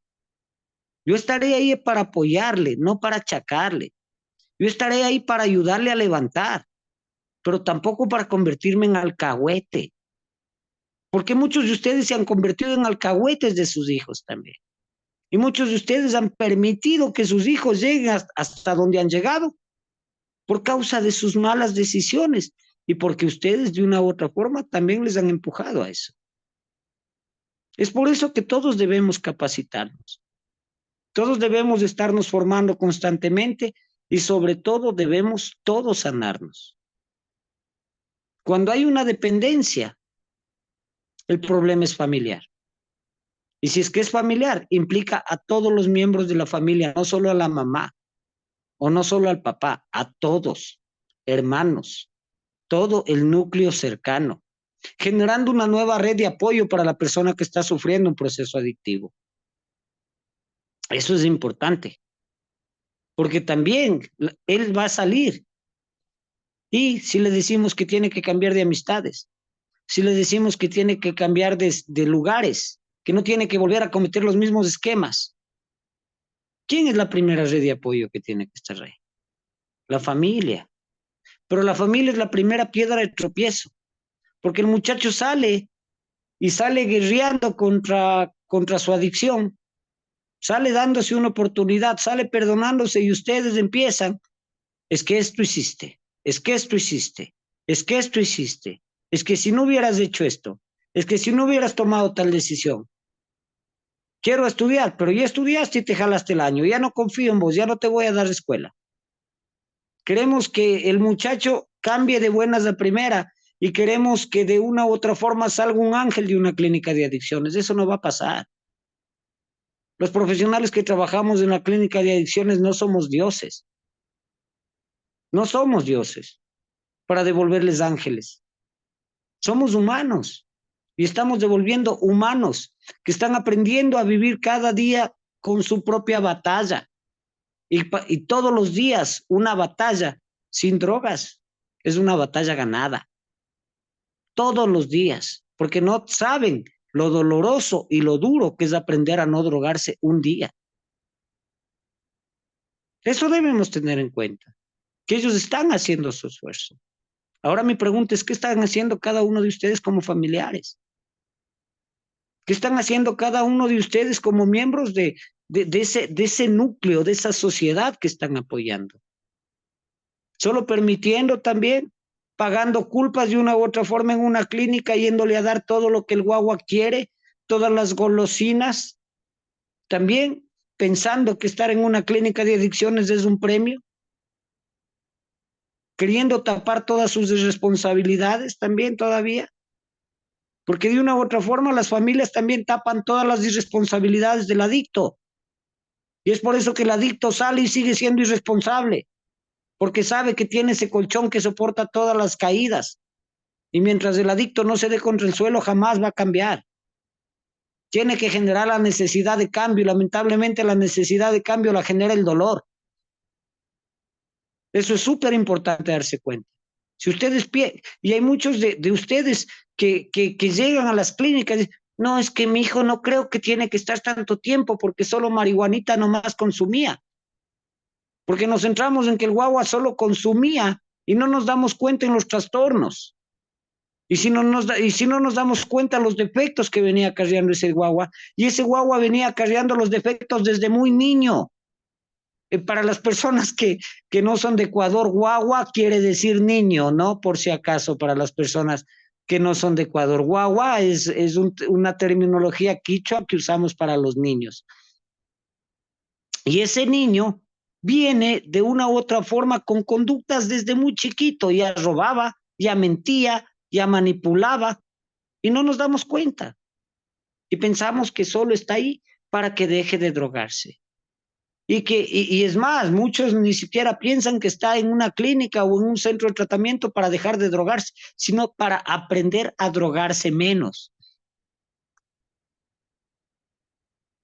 Yo estaré ahí para apoyarle, no para achacarle. Yo estaré ahí para ayudarle a levantar, pero tampoco para convertirme en alcahuete. Porque muchos de ustedes se han convertido en alcahuetes de sus hijos también. Y muchos de ustedes han permitido que sus hijos lleguen hasta donde han llegado por causa de sus malas decisiones y porque ustedes de una u otra forma también les han empujado a eso. Es por eso que todos debemos capacitarnos, todos debemos estarnos formando constantemente y sobre todo debemos todos sanarnos. Cuando hay una dependencia, el problema es familiar. Y si es que es familiar, implica a todos los miembros de la familia, no solo a la mamá o no solo al papá, a todos, hermanos, todo el núcleo cercano, generando una nueva red de apoyo para la persona que está sufriendo un proceso adictivo. Eso es importante, porque también él va a salir. Y si le decimos que tiene que cambiar de amistades, si le decimos que tiene que cambiar de lugares, que no tiene que volver a cometer los mismos esquemas, ¿quién es la primera red de apoyo que tiene que estar ahí? La familia. Pero la familia es la primera piedra de tropiezo, porque el muchacho sale y sale guerreando contra su adicción, sale dándose una oportunidad, sale perdonándose y ustedes empiezan, es que esto hiciste, es que esto hiciste, es que esto hiciste, es que si no hubieras hecho esto, es que si no hubieras tomado tal decisión, quiero estudiar, pero ya estudiaste y te jalaste el año, ya no confío en vos, ya no te voy a dar escuela. Queremos que el muchacho cambie de buenas a primera y queremos que de una u otra forma salga un ángel de una clínica de adicciones. Eso no va a pasar. Los profesionales que trabajamos en la clínica de adicciones no somos dioses. No somos dioses para devolverles ángeles. Somos humanos y estamos devolviendo humanos que están aprendiendo a vivir cada día con su propia batalla. Y todos los días una batalla sin drogas es una batalla ganada. Todos los días, porque no saben lo doloroso y lo duro que es aprender a no drogarse un día. Eso debemos tener en cuenta, que ellos están haciendo su esfuerzo. Ahora mi pregunta es, ¿qué están haciendo cada uno de ustedes como familiares? ¿Qué están haciendo cada uno de ustedes como miembros de ese núcleo, de esa sociedad que están apoyando? Solo permitiendo también, pagando culpas de una u otra forma en una clínica, yéndole a dar todo lo que el guagua quiere, todas las golosinas, también pensando que estar en una clínica de adicciones es un premio, queriendo tapar todas sus irresponsabilidades también todavía, porque de una u otra forma las familias también tapan todas las irresponsabilidades del adicto, y es por eso que el adicto sale y sigue siendo irresponsable, porque sabe que tiene ese colchón que soporta todas las caídas. Y mientras el adicto no se dé contra el suelo, jamás va a cambiar. Tiene que generar la necesidad de cambio. Lamentablemente, la necesidad de cambio la genera el dolor. Eso es súper importante darse cuenta. Si ustedes, y hay muchos de ustedes que llegan a las clínicas y dicen, no, es que mi hijo no creo que tiene que estar tanto tiempo porque solo marihuanita nomás consumía. Porque nos centramos en que el guagua solo consumía y no nos damos cuenta en los trastornos. Y si no nos damos cuenta los defectos que venía acarreando ese guagua, y ese guagua venía acarreando los defectos desde muy niño. Para las personas que no son de Ecuador, guagua quiere decir niño, ¿no? Por si acaso, para las personas que no son de Ecuador. Guagua es una terminología quichua que usamos para los niños. Y ese niño viene de una u otra forma con conductas desde muy chiquito, ya robaba, ya mentía, ya manipulaba, y no nos damos cuenta. Y pensamos que solo está ahí para que deje de drogarse. Y es más, muchos ni siquiera piensan que está en una clínica o en un centro de tratamiento para dejar de drogarse, sino para aprender a drogarse menos.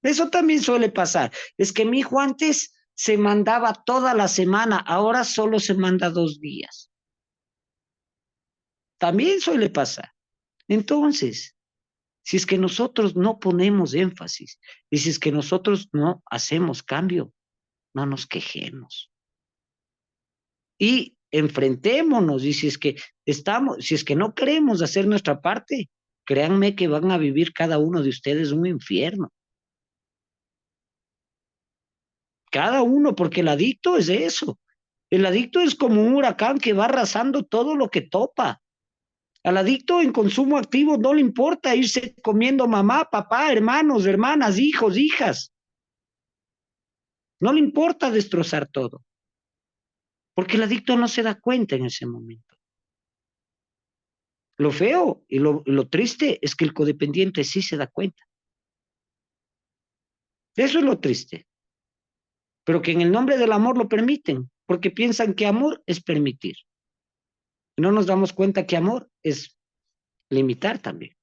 Eso también suele pasar. Es que mi hijo antes se mandaba toda la semana, ahora solo se manda 2 días. También suele pasar. Entonces, si es que nosotros no ponemos énfasis y si es que nosotros no hacemos cambio, no nos quejemos. Y enfrentémonos, y si es que no queremos hacer nuestra parte, créanme que van a vivir cada uno de ustedes un infierno. Cada uno, porque el adicto es eso. El adicto es como un huracán que va arrasando todo lo que topa. Al adicto en consumo activo no le importa irse comiendo mamá, papá, hermanos, hermanas, hijos, hijas. No le importa destrozar todo, porque el adicto no se da cuenta en ese momento. Lo feo y lo triste es que el codependiente sí se da cuenta. Eso es lo triste. Pero que en el nombre del amor lo permiten, porque piensan que amor es permitir. Y no nos damos cuenta que amor es limitar también,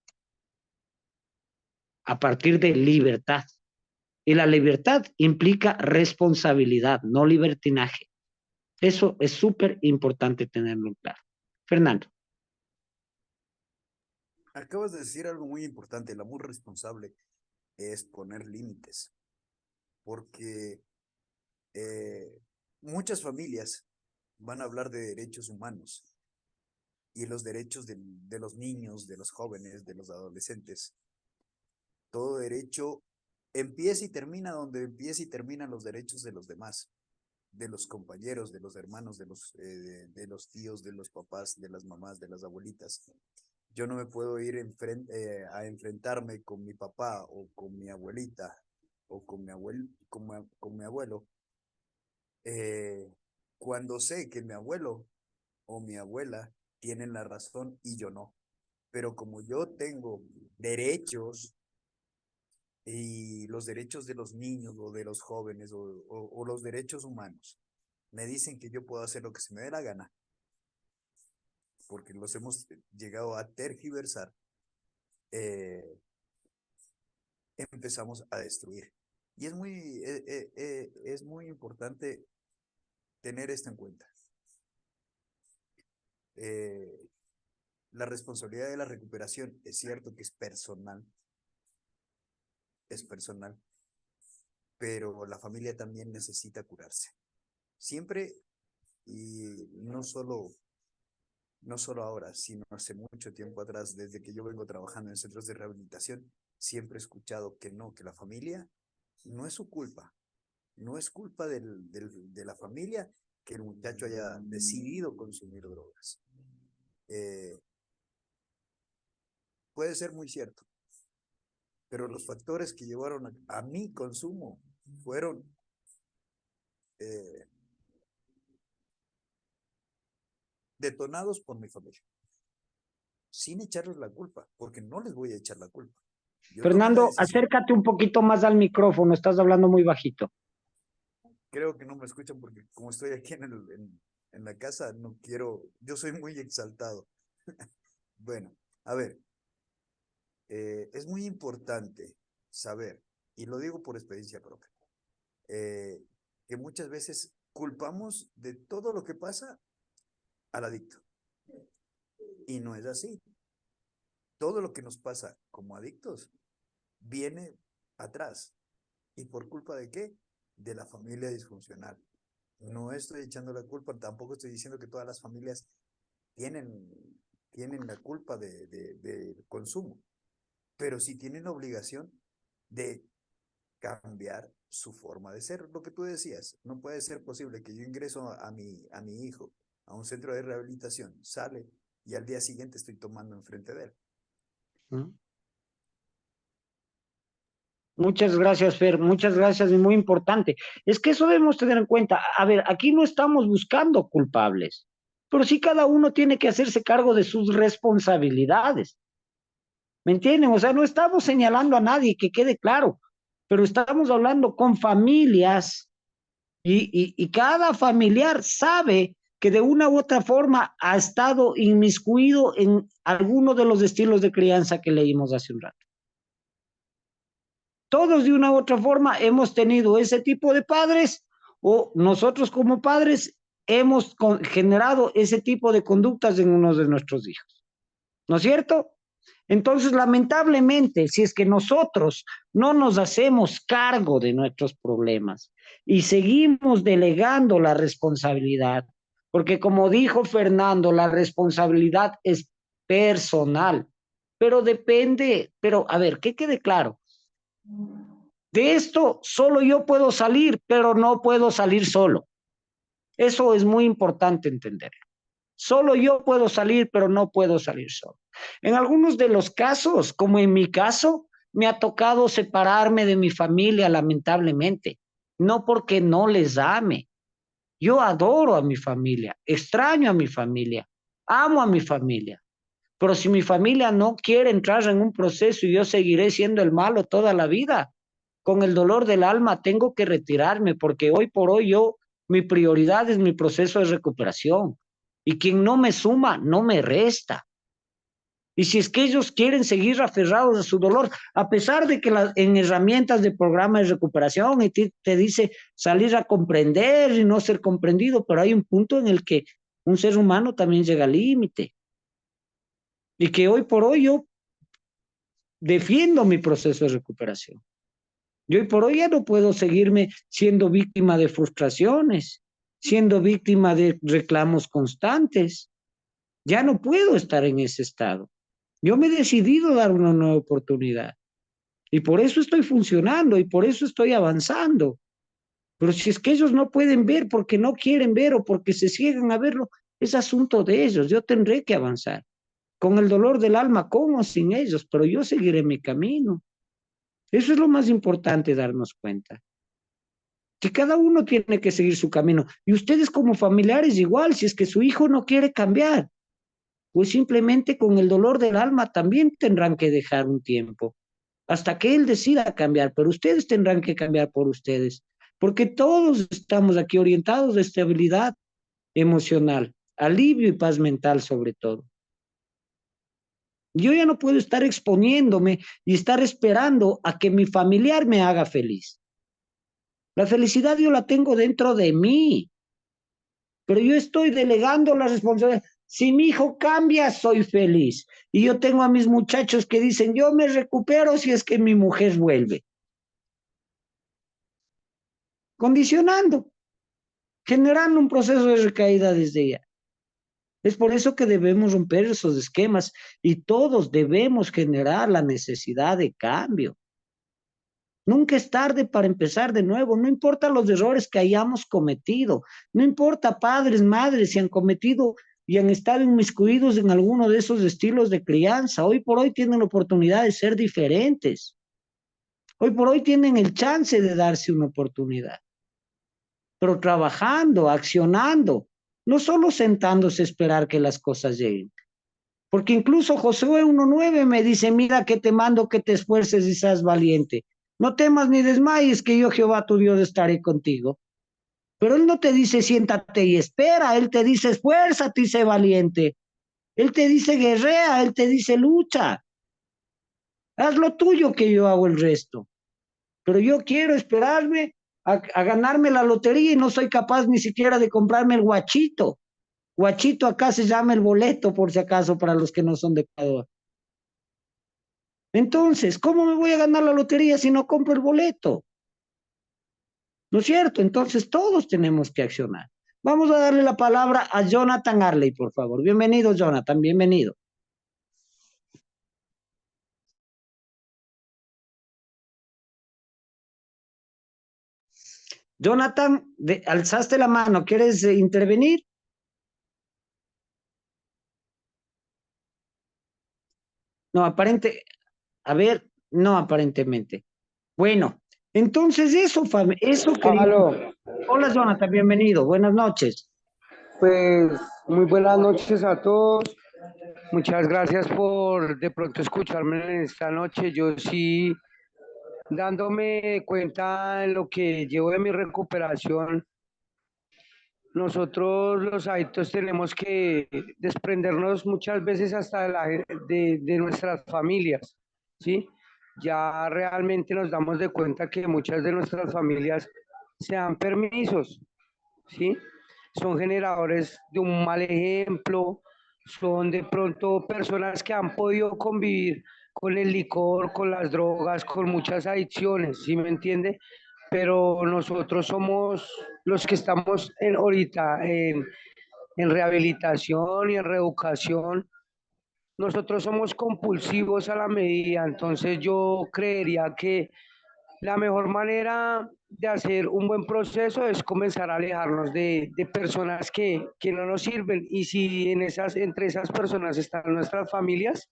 a partir de libertad. Y la libertad implica responsabilidad, no libertinaje. Eso es súper importante tenerlo en claro. Fernando. Acabas de decir algo muy importante. El amor responsable es poner límites, porque muchas familias van a hablar de derechos humanos y los derechos de los niños, de los jóvenes, de los adolescentes. Todo derecho empieza y termina donde empieza y terminan los derechos de los demás, de los compañeros, de los hermanos, de los tíos, de los papás, de las mamás, de las abuelitas. Yo no me puedo ir a enfrentarme con mi papá o con mi abuelita o con mi abuelo cuando sé que mi abuelo o mi abuela tienen la razón y yo no. Pero como yo tengo derechos y los derechos de los niños o de los jóvenes o los derechos humanos me dicen que yo puedo hacer lo que se me dé la gana, porque los hemos llegado a tergiversar, empezamos a destruir. Y es muy importante tener esto en cuenta. La responsabilidad de la recuperación es cierto que es personal, pero la familia también necesita curarse. Siempre, y no solo ahora, sino hace mucho tiempo atrás, desde que yo vengo trabajando en centros de rehabilitación, siempre he escuchado que no, que la familia no es su culpa, no es culpa de la familia que el muchacho haya decidido consumir drogas. Puede ser muy cierto, pero los factores que llevaron a mi consumo fueron detonados por mi familia, sin echarles la culpa, porque no les voy a echar la culpa. Fernando, acércate un poquito más al micrófono, estás hablando muy bajito. Creo que no me escuchan porque como estoy aquí en la casa, no quiero, yo soy muy exaltado. Bueno, a ver, es muy importante saber, y lo digo por experiencia propia, que muchas veces culpamos de todo lo que pasa al adicto. Y no es así. Todo lo que nos pasa como adictos viene atrás. ¿Y por culpa de qué? De la familia disfuncional. No estoy echando la culpa, tampoco estoy diciendo que todas las familias tienen la culpa del consumo, pero sí tienen la obligación de cambiar su forma de ser. Lo que tú decías, no puede ser posible que yo ingreso a mi hijo a un centro de rehabilitación, sale y al día siguiente estoy tomando enfrente de él. Muchas gracias, Fer, muchas gracias, y muy importante. Es que eso debemos tener en cuenta. A ver, aquí no estamos buscando culpables, pero sí cada uno tiene que hacerse cargo de sus responsabilidades. ¿Me entienden? O sea, no estamos señalando a nadie, que quede claro, pero estamos hablando con familias y cada familiar sabe que de una u otra forma ha estado inmiscuido en alguno de los estilos de crianza que leímos hace un rato. Todos de una u otra forma hemos tenido ese tipo de padres o nosotros como padres hemos generado ese tipo de conductas en uno de nuestros hijos. ¿No es cierto? Entonces, lamentablemente, si es que nosotros no nos hacemos cargo de nuestros problemas y seguimos delegando la responsabilidad, porque como dijo Fernando, la responsabilidad es personal, pero depende, pero a ver, que quede claro, de esto solo yo puedo salir, pero no puedo salir solo. Eso es muy importante entender. Solo yo puedo salir, pero no puedo salir solo. En algunos de los casos, como en mi caso, me ha tocado separarme de mi familia, lamentablemente. No porque no les ame. Yo adoro a mi familia, extraño a mi familia, amo a mi familia. Pero si mi familia no quiere entrar en un proceso y yo seguiré siendo el malo toda la vida, con el dolor del alma tengo que retirarme porque hoy por hoy mi prioridad es mi proceso de recuperación. Y quien no me suma, no me resta. Y si es que ellos quieren seguir aferrados a su dolor, a pesar de que en herramientas de programa de recuperación y te dice salir a comprender y no ser comprendido, pero hay un punto en el que un ser humano también llega al límite. Y que hoy por hoy yo defiendo mi proceso de recuperación. Yo hoy por hoy ya no puedo seguirme siendo víctima de frustraciones, siendo víctima de reclamos constantes. Ya no puedo estar en ese estado. Yo me he decidido dar una nueva oportunidad y por eso estoy funcionando y por eso estoy avanzando. Pero si es que ellos no pueden ver porque no quieren ver o porque se ciegan a verlo, es asunto de ellos. Yo tendré que avanzar con el dolor del alma, con o sin ellos, pero yo seguiré mi camino. Eso es lo más importante, darnos cuenta. Que cada uno tiene que seguir su camino. Y ustedes como familiares igual, si es que su hijo no quiere cambiar, pues simplemente con el dolor del alma también tendrán que dejar un tiempo, hasta que él decida cambiar, pero ustedes tendrán que cambiar por ustedes, porque todos estamos aquí orientados de estabilidad emocional, alivio y paz mental sobre todo. Yo ya no puedo estar exponiéndome y estar esperando a que mi familiar me haga feliz. La felicidad yo la tengo dentro de mí, pero yo estoy delegando la responsabilidad. Si mi hijo cambia, soy feliz. Y yo tengo a mis muchachos que dicen, yo me recupero si es que mi mujer vuelve. Condicionando, generando un proceso de recaída desde ella. Es por eso que debemos romper esos esquemas y todos debemos generar la necesidad de cambio. Nunca es tarde para empezar de nuevo, no importa los errores que hayamos cometido, no importa padres, madres, si han cometido y han estado inmiscuidos en alguno de esos estilos de crianza, hoy por hoy tienen la oportunidad de ser diferentes, hoy por hoy tienen el chance de darse una oportunidad, pero trabajando, accionando, no solo sentándose a esperar que las cosas lleguen. Porque incluso Josué 1:9 me dice, mira que te mando que te esfuerces y seas valiente. No temas ni desmayes, que yo Jehová tu Dios estaré contigo. Pero él no te dice siéntate y espera, él te dice esfuérzate y sé valiente. Él te dice guerrea, él te dice lucha. Haz lo tuyo que yo hago el resto. Pero yo quiero esperarme a ganarme la lotería y no soy capaz ni siquiera de comprarme el guachito. Guachito acá se llama el boleto, por si acaso, para los que no son de Ecuador. Entonces, ¿cómo me voy a ganar la lotería si no compro el boleto? ¿No es cierto? Entonces, todos tenemos que accionar. Vamos a darle la palabra a Jonathan Arley, por favor. Bienvenido, Jonathan, bienvenido. Jonathan, alzaste la mano, ¿quieres intervenir? No, a ver, no aparentemente. Bueno, entonces eso quería. Aló, Hola, Jonathan, bienvenido, buenas noches. pues muy buenas noches a todos. Muchas gracias por de pronto escucharme en esta noche. Yo sí, dándome cuenta en lo que llevo de mi recuperación, nosotros los adictos tenemos que desprendernos muchas veces hasta de nuestras familias, ¿sí? Ya realmente nos damos de cuenta que muchas de nuestras familias se dan permisos, ¿sí? Son generadores de un mal ejemplo, son de pronto personas que han podido convivir con el licor, con las drogas, con muchas adicciones, ¿sí me entiende? Pero nosotros somos los que estamos ahorita en rehabilitación y en reeducación. Nosotros somos compulsivos a la medida, entonces yo creería que la mejor manera de hacer un buen proceso es comenzar a alejarnos de personas que no nos sirven. Y si entre esas personas están nuestras familias,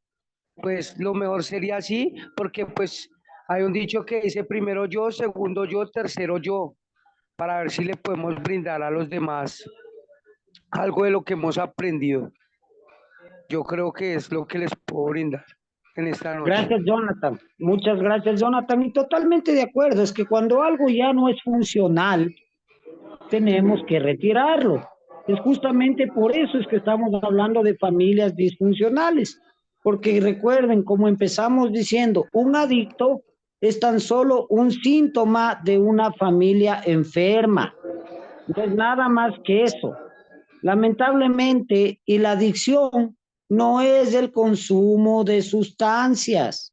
pues lo mejor sería así, porque pues hay un dicho que dice primero yo, segundo yo, tercero yo, para ver si le podemos brindar a los demás algo de lo que hemos aprendido. Yo creo que es lo que les puedo brindar en esta noche. Gracias, Jonathan. Muchas gracias, Jonathan. Y totalmente de acuerdo, es que cuando algo ya no es funcional, tenemos que retirarlo. Es justamente por eso es que estamos hablando de familias disfuncionales, porque recuerden, como empezamos diciendo, un adicto es tan solo un síntoma de una familia enferma, no es nada más que eso. Lamentablemente, y la adicción no es el consumo de sustancias.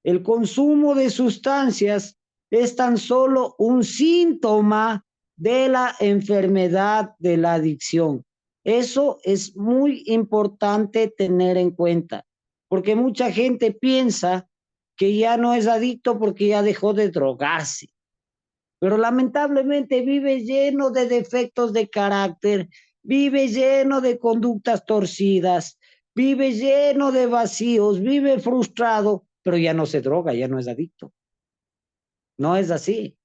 El consumo de sustancias es tan solo un síntoma de la enfermedad de la adicción. Eso es muy importante tener en cuenta, porque mucha gente piensa que ya no es adicto porque ya dejó de drogarse, pero lamentablemente vive lleno de defectos de carácter, vive lleno de conductas torcidas, vive lleno de vacíos, vive frustrado, pero ya no se droga, ya no es adicto. No es así.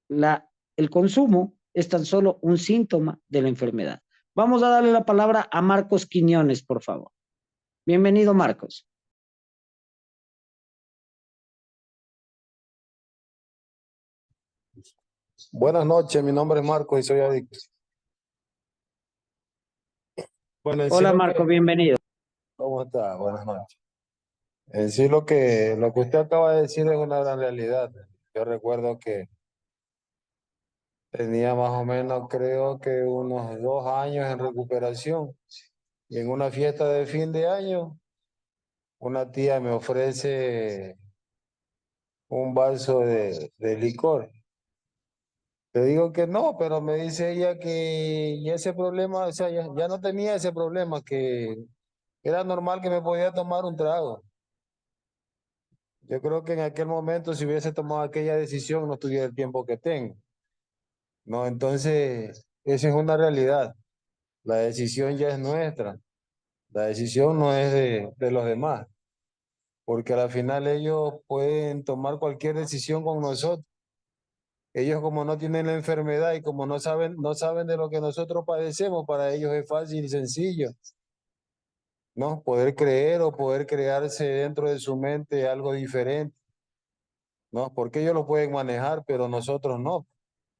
El consumo es tan solo un síntoma de la enfermedad. Vamos a darle la palabra a Marcos Quiñones, por favor. Bienvenido, Marcos. Buenas noches, mi nombre es Marco y soy adicto. Bueno, en sí Hola, Marcos, bienvenido. ¿Cómo está? Buenas noches. En sí lo que usted acaba de decir es una gran realidad. Yo recuerdo que tenía más o menos, creo que unos 2 años en recuperación y en una fiesta de fin de año, una tía me ofrece un vaso de licor. Le digo que no, pero me dice ella que ya ese problema, o sea, ya no tenía ese problema, que era normal que me podía tomar un trago. Yo creo que en aquel momento, si hubiese tomado aquella decisión, no tuviera el tiempo que tengo. No, entonces, esa es una realidad. La decisión ya es nuestra. La decisión no es de los demás, porque al final ellos pueden tomar cualquier decisión con nosotros. Ellos como no tienen la enfermedad y como no saben de lo que nosotros padecemos, para ellos es fácil y sencillo, ¿no? Poder creer o poder crearse dentro de su mente algo diferente, ¿no? Porque ellos lo pueden manejar, pero nosotros no.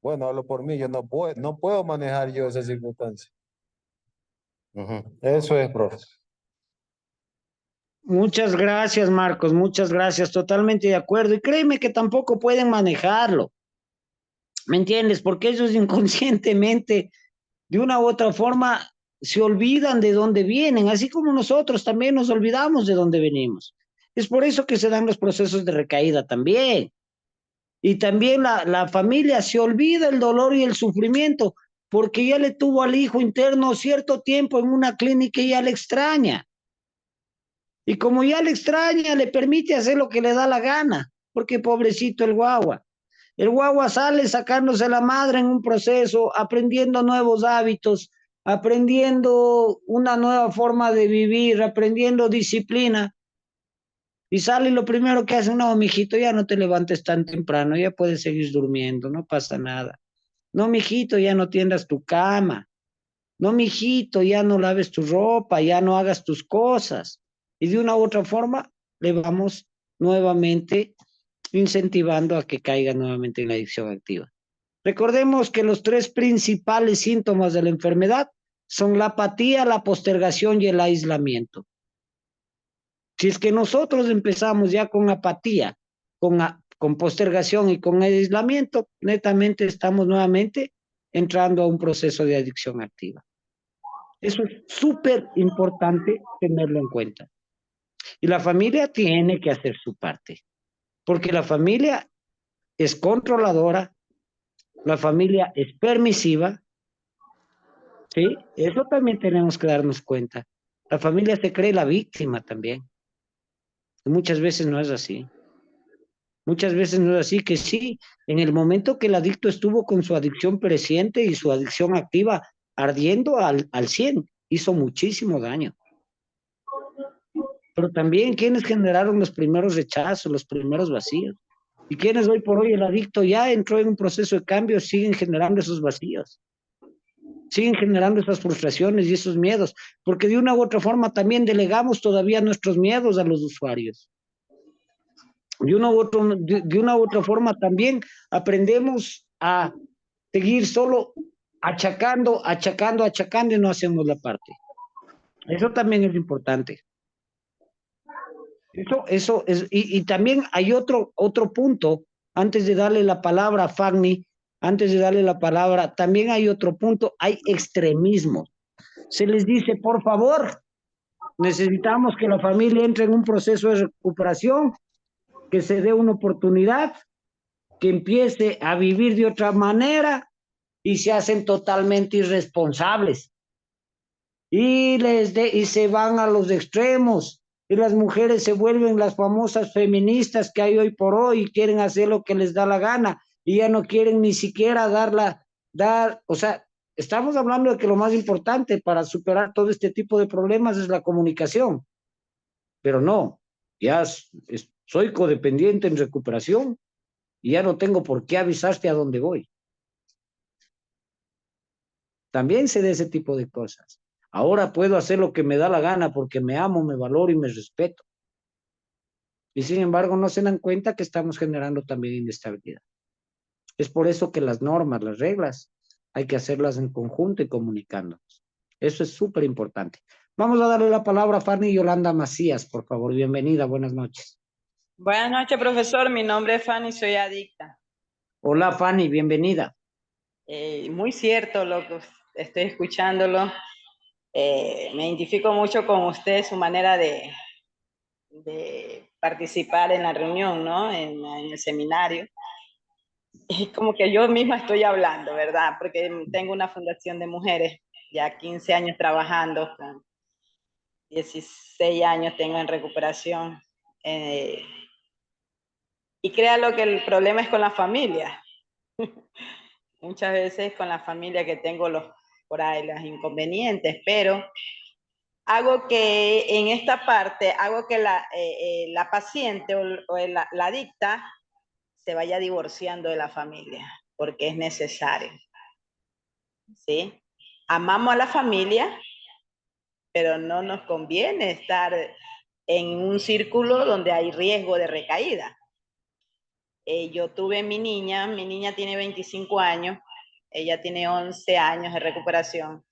Bueno, hablo por mí, yo no puedo manejar yo esa circunstancia. Ujú. Eso es, profe. Muchas gracias, Marcos, muchas gracias, totalmente de acuerdo. Y créeme que tampoco pueden manejarlo, ¿me entiendes? Porque ellos inconscientemente, de una u otra forma, se olvidan de dónde vienen, así como nosotros también nos olvidamos de dónde venimos. Es por eso que se dan los procesos de recaída también. Y también la familia se olvida el dolor y el sufrimiento, porque ya le tuvo al hijo interno cierto tiempo en una clínica y ya le extraña. Y como ya le extraña, le permite hacer lo que le da la gana, porque pobrecito el guagua. El guagua sale sacándose la madre en un proceso, aprendiendo nuevos hábitos, aprendiendo una nueva forma de vivir, aprendiendo disciplina. Y sale y lo primero que hace, no, mijito, ya no te levantes tan temprano, ya puedes seguir durmiendo, no pasa nada. No, mijito, ya no tiendas tu cama. No, mijito, ya no laves tu ropa, ya no hagas tus cosas. Y de una u otra forma le vamos nuevamente incentivando a que caiga nuevamente en la adicción activa. Recordemos que los tres principales síntomas de la enfermedad son la apatía, la postergación y el aislamiento. Si es que nosotros empezamos ya con apatía, con postergación y con aislamiento, netamente estamos nuevamente entrando a un proceso de adicción activa. Eso es súper importante tenerlo en cuenta. Y la familia tiene que hacer su parte, porque la familia es controladora, la familia es permisiva, ¿sí? Eso también tenemos que darnos cuenta. La familia se cree la víctima también. Y muchas veces no es así. Muchas veces no es así, que sí, en el momento que el adicto estuvo con su adicción presciente y su adicción activa ardiendo al 100, hizo muchísimo daño. Pero también quienes generaron los primeros rechazos, los primeros vacíos. Y quienes hoy por hoy el adicto ya entró en un proceso de cambio, siguen generando esos vacíos, siguen generando esas frustraciones y esos miedos, porque de una u otra forma también delegamos todavía nuestros miedos a los usuarios. De una u otra forma también aprendemos a seguir solo achacando y no hacemos la parte. Eso también es importante. Eso es, y también hay otro punto, antes de darle la palabra a Fanny, también hay otro punto, hay extremismo. Se les dice, por favor, necesitamos que la familia entre en un proceso de recuperación, que se dé una oportunidad, que empiece a vivir de otra manera y se hacen totalmente irresponsables. Y se van a los extremos y las mujeres se vuelven las famosas feministas que hay hoy por hoy y quieren hacer lo que les da la gana y ya no quieren ni siquiera o sea, estamos hablando de que lo más importante para superar todo este tipo de problemas es la comunicación, pero no, ya soy codependiente en recuperación y ya no tengo por qué avisarte a dónde voy. También se da ese tipo de cosas. Ahora puedo hacer lo que me da la gana porque me amo, me valoro y me respeto. Y sin embargo no se dan cuenta que estamos generando también inestabilidad. Es por eso que las normas, las reglas, hay que hacerlas en conjunto y comunicándonos. Eso es súper importante. Vamos a darle la palabra a Fanny Yolanda Macías, por favor. Bienvenida, buenas noches. Buenas noches, profesor. Mi nombre es Fanny, soy adicta. Hola, Fanny, bienvenida. Muy cierto lo que estoy escuchándolo. Me identifico mucho con usted, su manera de participar en la reunión, ¿no? En el seminario. Es como que yo misma estoy hablando, ¿verdad? Porque tengo una fundación de mujeres, ya 15 años trabajando, con 16 años tengo en recuperación. Y créalo que el problema es con la familia. Muchas veces con la familia que tengo por ahí los inconvenientes, pero hago que en esta parte, hago que la paciente o la adicta se vaya divorciando de la familia, porque es necesario. ¿Sí? Amamos a la familia, pero no nos conviene estar en un círculo donde hay riesgo de recaída. Yo tuve mi niña tiene 25 años, ella tiene 11 años de recuperación,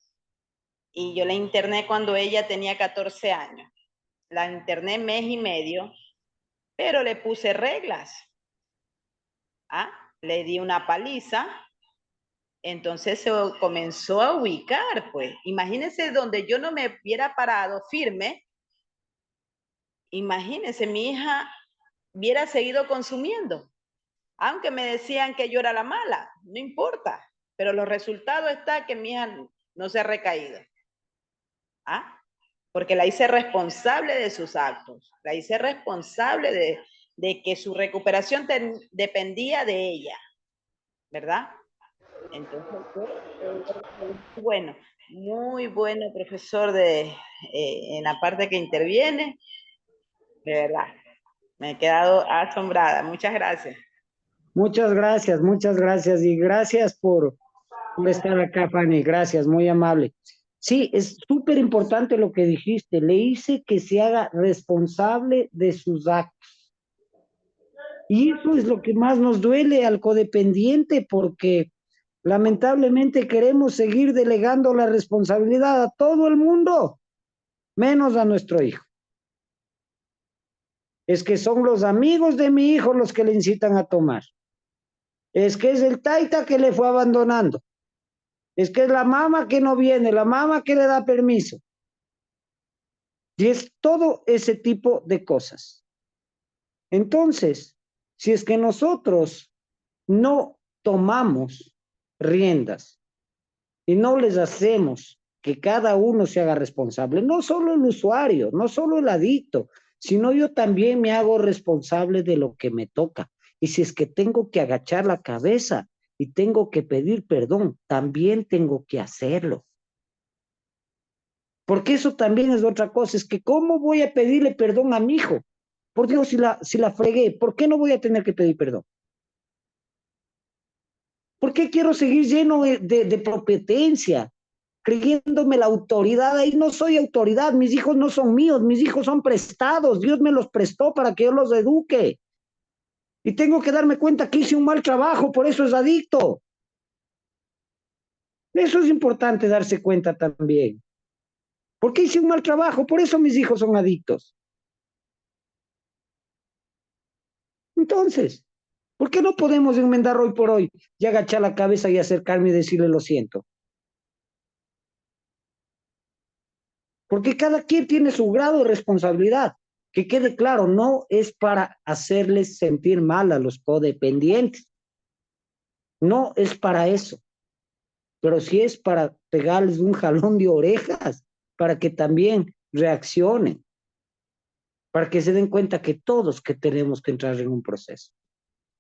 y yo la interné cuando ella tenía 14 años. La interné mes y medio, pero le puse reglas. Le di una paliza, entonces se comenzó a ubicar, pues. Imagínense donde yo no me hubiera parado firme, imagínense, mi hija hubiera seguido consumiendo. Aunque me decían que yo era la mala, no importa, pero los resultados están que mi hija no se ha recaído. Porque la hice responsable de sus actos, la hice responsable de que su recuperación dependía de ella, ¿verdad? Entonces, bueno, muy bueno profesor en la parte que interviene, de verdad, me he quedado asombrada, muchas gracias. Muchas gracias y gracias por estar acá, Fanny, gracias, muy amable. Sí, es súper importante lo que dijiste, le hice que se haga responsable de sus actos. Y eso es lo que más nos duele al codependiente, porque lamentablemente queremos seguir delegando la responsabilidad a todo el mundo, menos a nuestro hijo. Es que son los amigos de mi hijo los que le incitan a tomar. Es que es el taita que le fue abandonando. Es que es la mamá que no viene, la mamá que le da permiso. Y es todo ese tipo de cosas. Entonces, si es que nosotros no tomamos riendas y no les hacemos que cada uno se haga responsable, no solo el usuario, no solo el adicto, sino yo también me hago responsable de lo que me toca. Y si es que tengo que agachar la cabeza y tengo que pedir perdón, también tengo que hacerlo. Porque eso también es otra cosa, es que ¿cómo voy a pedirle perdón a mi hijo? Por Dios, si la fregué, ¿por qué no voy a tener que pedir perdón? ¿Por qué quiero seguir lleno de competencia, creyéndome la autoridad? Ahí no soy autoridad, mis hijos no son míos, mis hijos son prestados, Dios me los prestó para que yo los eduque. Y tengo que darme cuenta que hice un mal trabajo, por eso es adicto. Eso es importante darse cuenta también. ¿Por qué hice un mal trabajo? Por eso mis hijos son adictos. Entonces, ¿por qué no podemos enmendar hoy por hoy y agachar la cabeza y acercarme y decirle lo siento? Porque cada quien tiene su grado de responsabilidad. Que quede claro, no es para hacerles sentir mal a los codependientes. No es para eso. Pero sí es para pegarles un jalón de orejas, para que también reaccionen, para que se den cuenta que todos que tenemos que entrar en un proceso.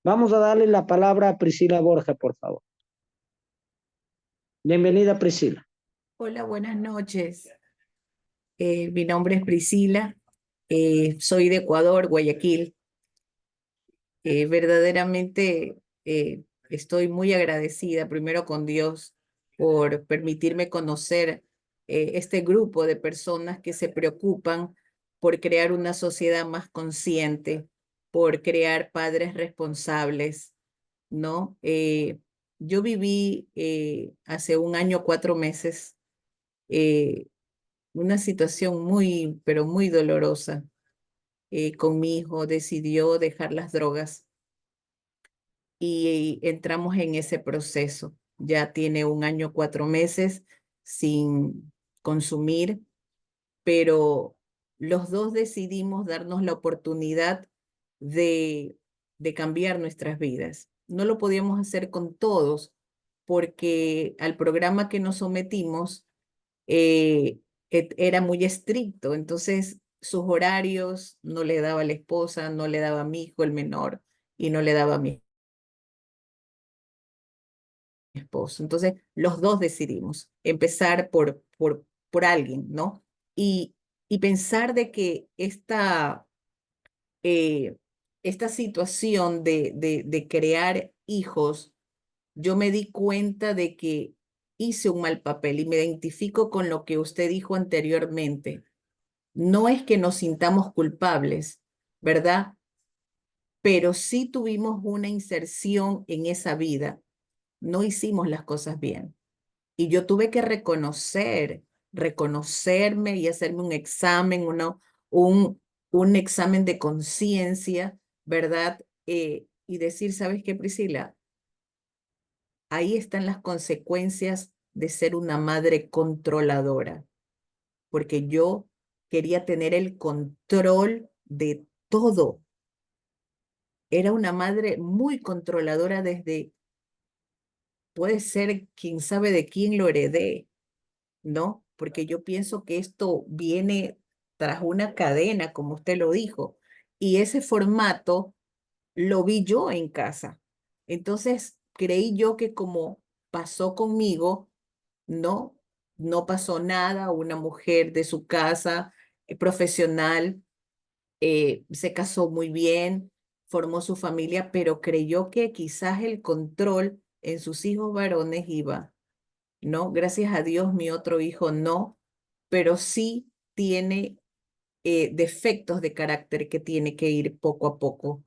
Vamos a darle la palabra a Priscila Borja, por favor. Bienvenida, Priscila. Hola, buenas noches. Mi nombre es Priscila, soy de Ecuador, Guayaquil. Verdaderamente estoy muy agradecida primero con Dios por permitirme conocer este grupo de personas que se preocupan por crear una sociedad más consciente, por crear padres responsables, ¿no? Yo viví hace 1 año, 4 meses, una situación muy, pero muy dolorosa. Con mi hijo decidió dejar las drogas y entramos en ese proceso. Ya tiene 1 año, 4 meses sin consumir, pero los dos decidimos darnos la oportunidad de cambiar nuestras vidas. No lo podíamos hacer con todos porque al programa que nos sometimos era muy estricto, entonces sus horarios no le daba a la esposa, no le daba a mi hijo el menor y no le daba a mi esposo. Entonces los dos decidimos empezar por alguien, ¿no? Y pensar de que esta situación de crear hijos, yo me di cuenta de que hice un mal papel y me identifico con lo que usted dijo anteriormente. No es que nos sintamos culpables, ¿verdad? Pero sí tuvimos una inserción en esa vida. No hicimos las cosas bien. Y yo tuve que reconocerme y hacerme un examen, un examen de conciencia, ¿verdad? Y decir, ¿sabes qué, Priscila? Ahí están las consecuencias de ser una madre controladora, porque yo quería tener el control de todo. Era una madre muy controladora desde, puede ser, quién sabe de quién lo heredé, ¿no? Porque yo pienso que esto viene tras una cadena, como usted lo dijo, y ese formato lo vi yo en casa. Entonces, creí yo que como pasó conmigo, no, no pasó nada, una mujer de su casa, profesional, se casó muy bien, formó su familia, pero creyó que quizás el control en sus hijos varones iba, ¿no? Gracias a Dios, mi otro hijo no, pero sí tiene defectos de carácter que tiene que ir poco a poco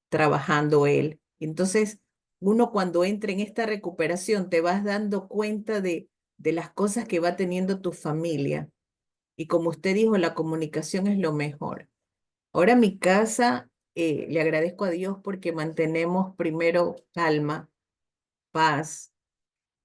trabajando él. Entonces, uno cuando entra en esta recuperación te vas dando cuenta de las cosas que va teniendo tu familia. Y como usted dijo, la comunicación es lo mejor. Ahora mi casa, le agradezco a Dios porque mantenemos primero calma, paz.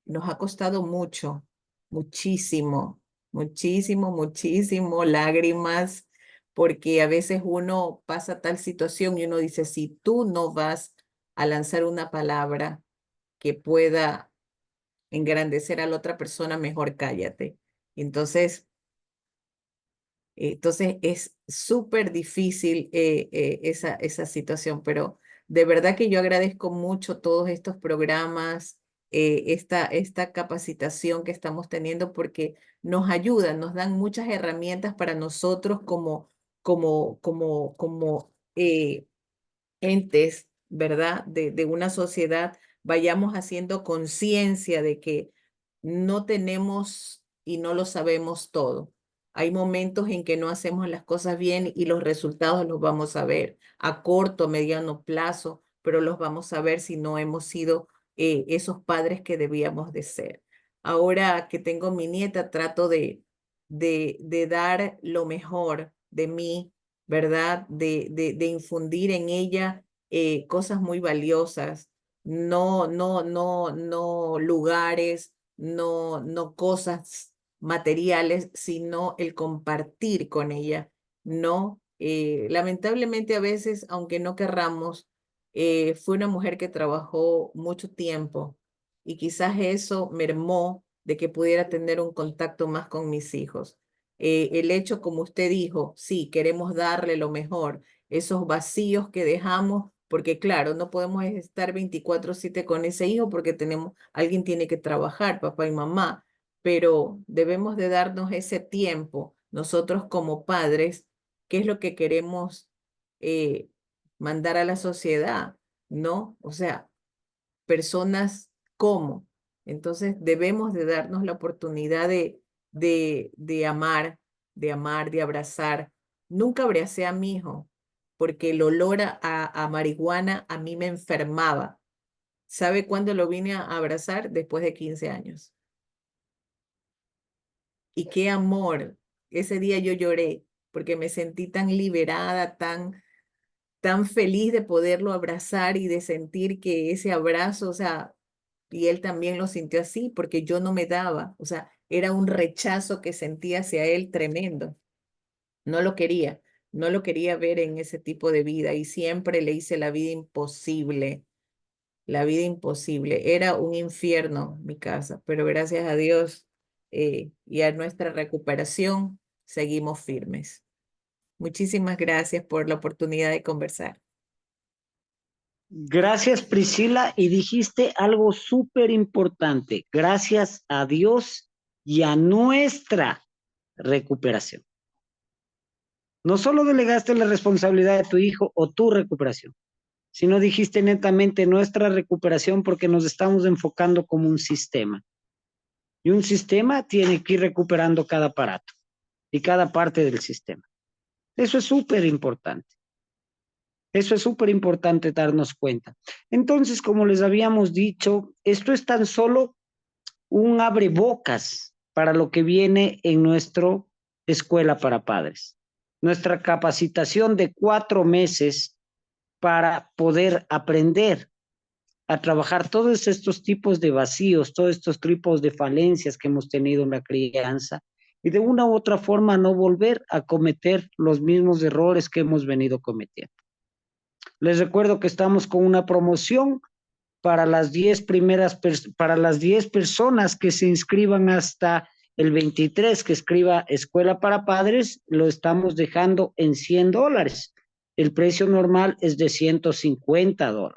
Nos ha costado mucho, muchísimo, muchísimo, muchísimo, lágrimas, porque a veces uno pasa tal situación y uno dice, si tú no vas a lanzar una palabra que pueda engrandecer a la otra persona, mejor cállate. Entonces es súper difícil esa situación, pero de verdad que yo agradezco mucho todos estos programas, esta capacitación que estamos teniendo porque nos ayudan, nos dan muchas herramientas para nosotros como entes, ¿verdad? De una sociedad, vayamos haciendo conciencia de que no tenemos y no lo sabemos todo. Hay momentos en que no hacemos las cosas bien y los resultados los vamos a ver a corto, mediano plazo, pero los vamos a ver si no hemos sido esos padres que debíamos de ser. Ahora que tengo mi nieta, trato de dar lo mejor de mí, ¿verdad? De infundir en ella cosas muy valiosas, no lugares, no cosas materiales, sino el compartir con ella, ¿no? Lamentablemente a veces, aunque no querramos, fue una mujer que trabajó mucho tiempo y quizás eso mermó de que pudiera tener un contacto más con mis hijos. El hecho, como usted dijo, sí, queremos darle lo mejor, esos vacíos que dejamos, porque claro, no podemos estar 24/7 con ese hijo porque alguien tiene que trabajar, papá y mamá, pero debemos de darnos ese tiempo, nosotros como padres, qué es lo que queremos eh, mandar a la sociedad, ¿no? O sea, personas como. Entonces debemos de darnos la oportunidad de amar, de abrazar. Nunca abracé a mi hijo porque el olor a marihuana a mí me enfermaba. ¿Sabe cuándo lo vine a abrazar? Después de 15 años. Y qué amor. Ese día yo lloré porque me sentí tan liberada, tan feliz de poderlo abrazar y de sentir que ese abrazo, o sea, y él también lo sintió así porque yo no me daba, o sea, era un rechazo que sentía hacia él tremendo. No lo quería, no lo quería ver en ese tipo de vida y siempre le hice la vida imposible, la vida imposible. Era un infierno mi casa, pero gracias a Dios y a nuestra recuperación seguimos firmes. Muchísimas gracias por la oportunidad de conversar. Gracias, Priscila, y dijiste algo súper importante. Gracias a Dios y a nuestra recuperación. No solo delegaste la responsabilidad de tu hijo o tu recuperación, sino dijiste netamente nuestra recuperación porque nos estamos enfocando como un sistema. Y un sistema tiene que ir recuperando cada aparato y cada parte del sistema. Eso es súper importante. Eso es súper importante darnos cuenta. Entonces, como les habíamos dicho, esto es tan solo un abrebocas para lo que viene en nuestra escuela para padres. Nuestra capacitación de 4 meses para poder aprender a trabajar todos estos tipos de vacíos, todos estos tipos de falencias que hemos tenido en la crianza y de una u otra forma no volver a cometer los mismos errores que hemos venido cometiendo. Les recuerdo que estamos con una promoción para las 10 personas que se inscriban hasta el 23, que escriba Escuela para Padres, lo estamos dejando en $100. El precio normal es de $150.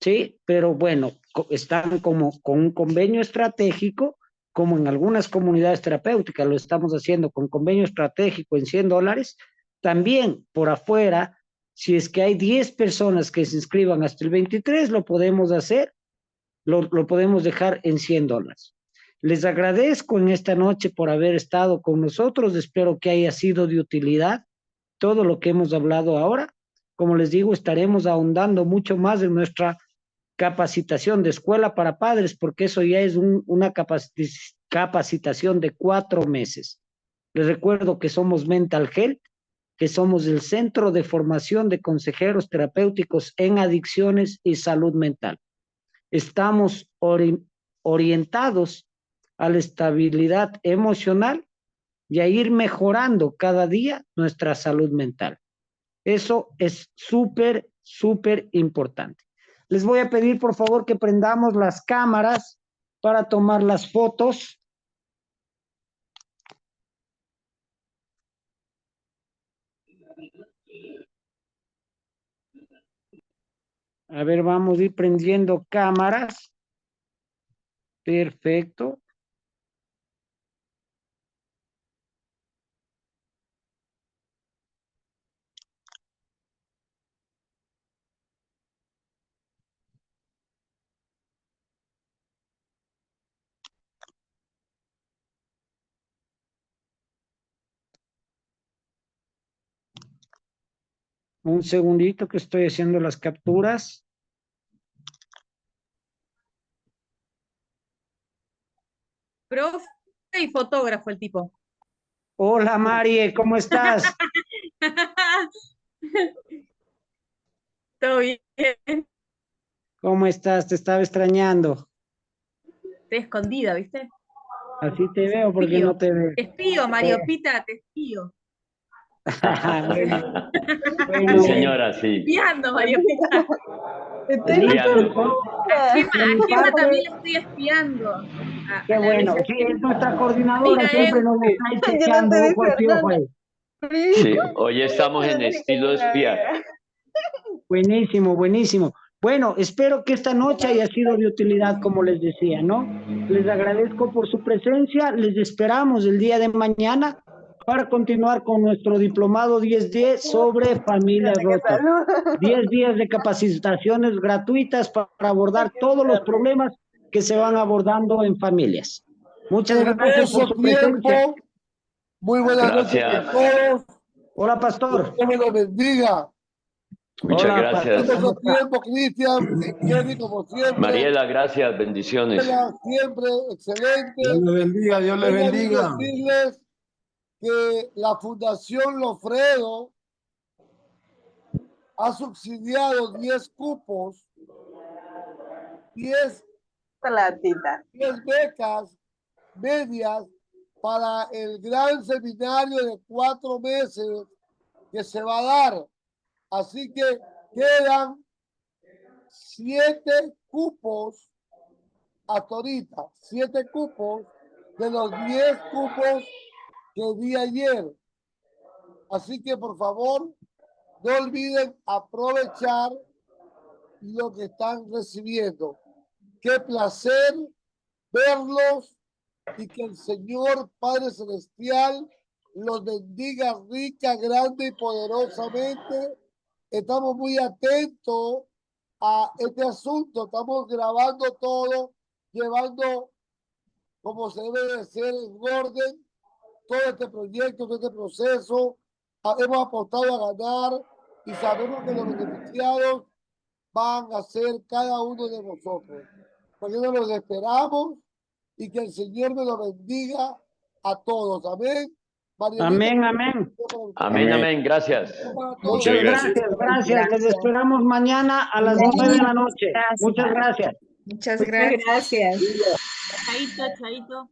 Sí, pero bueno, están como con un convenio estratégico, como en algunas comunidades terapéuticas lo estamos haciendo con convenio estratégico en $100. También por afuera, si es que hay 10 personas que se inscriban hasta el 23, lo podemos hacer, lo podemos dejar en $100. Les agradezco en esta noche por haber estado con nosotros. Espero que haya sido de utilidad todo lo que hemos hablado ahora. Como les digo, estaremos ahondando mucho más en nuestra capacitación de escuela para padres, porque eso ya es una capacitación de 4 meses. Les recuerdo que somos Mental Health, que somos el Centro de Formación de Consejeros Terapéuticos en Adicciones y Salud Mental. Estamos orientados a la estabilidad emocional y a ir mejorando cada día nuestra salud mental. Eso es súper, súper importante. Les voy a pedir, por favor, que prendamos las cámaras para tomar las fotos. A ver, vamos a ir prendiendo cámaras. Perfecto. Un segundito que estoy haciendo las capturas. Profe y fotógrafo el tipo. Hola, Marie, ¿cómo estás? Todo bien. ¿Cómo estás? Te estaba extrañando. Estoy escondida, ¿viste? Así te veo porque Espío. no te veo. Te espío, Mario Pita, te espío. Bueno, Sí, señora, sí. Espiando, Mario Pita. Espiando. A Gema también le estoy espiando. Qué bueno. Sí, es nuestra coordinadora, Mira, siempre nos está chequeando ojo al piojo ahí. Sí, hoy estamos en estilo espía. Buenísimo, buenísimo. Bueno, espero que esta noche haya sido de utilidad, como les decía, ¿no? Les agradezco por su presencia, les esperamos el día de mañana para continuar con nuestro diplomado 10 sobre familias rotas. 10 días de capacitaciones gratuitas para abordar todos los problemas que se van abordando en familias. Muchas gracias por su presencia. Muy buenas noches a todos. Hola, pastor. Dios me lo bendiga. Muchas Hola, gracias. Pastor. Mucho tiempo, Cristian, Kenny, como siempre. Mariela, gracias, bendiciones. Siempre excelente. Dios le bendiga, Dios le bendiga. Decirles que la Fundación Lofredo ha subsidiado 10 cupos, 10 becas medias para el gran seminario de 4 meses que se va a dar. Así que quedan 7 cupos hasta ahorita, 7 cupos de los 10 cupos que di ayer. Así que por favor, no olviden aprovechar lo que están recibiendo. Qué placer verlos y que el Señor Padre Celestial los bendiga rica, grande y poderosamente. Estamos muy atentos a este asunto. Estamos grabando todo, llevando como se debe de ser en orden todo este proyecto, todo este proceso. Hemos apostado a ganar y sabemos que los beneficiados van a ser cada uno de nosotros. Por eso los esperamos y que el Señor me lo bendiga a todos. Amén. Amén, amén. Amén, amén, gracias. Muchas gracias. Les esperamos mañana a las 9 de la noche. Muchas gracias. Muchas gracias. Chaito, chaito.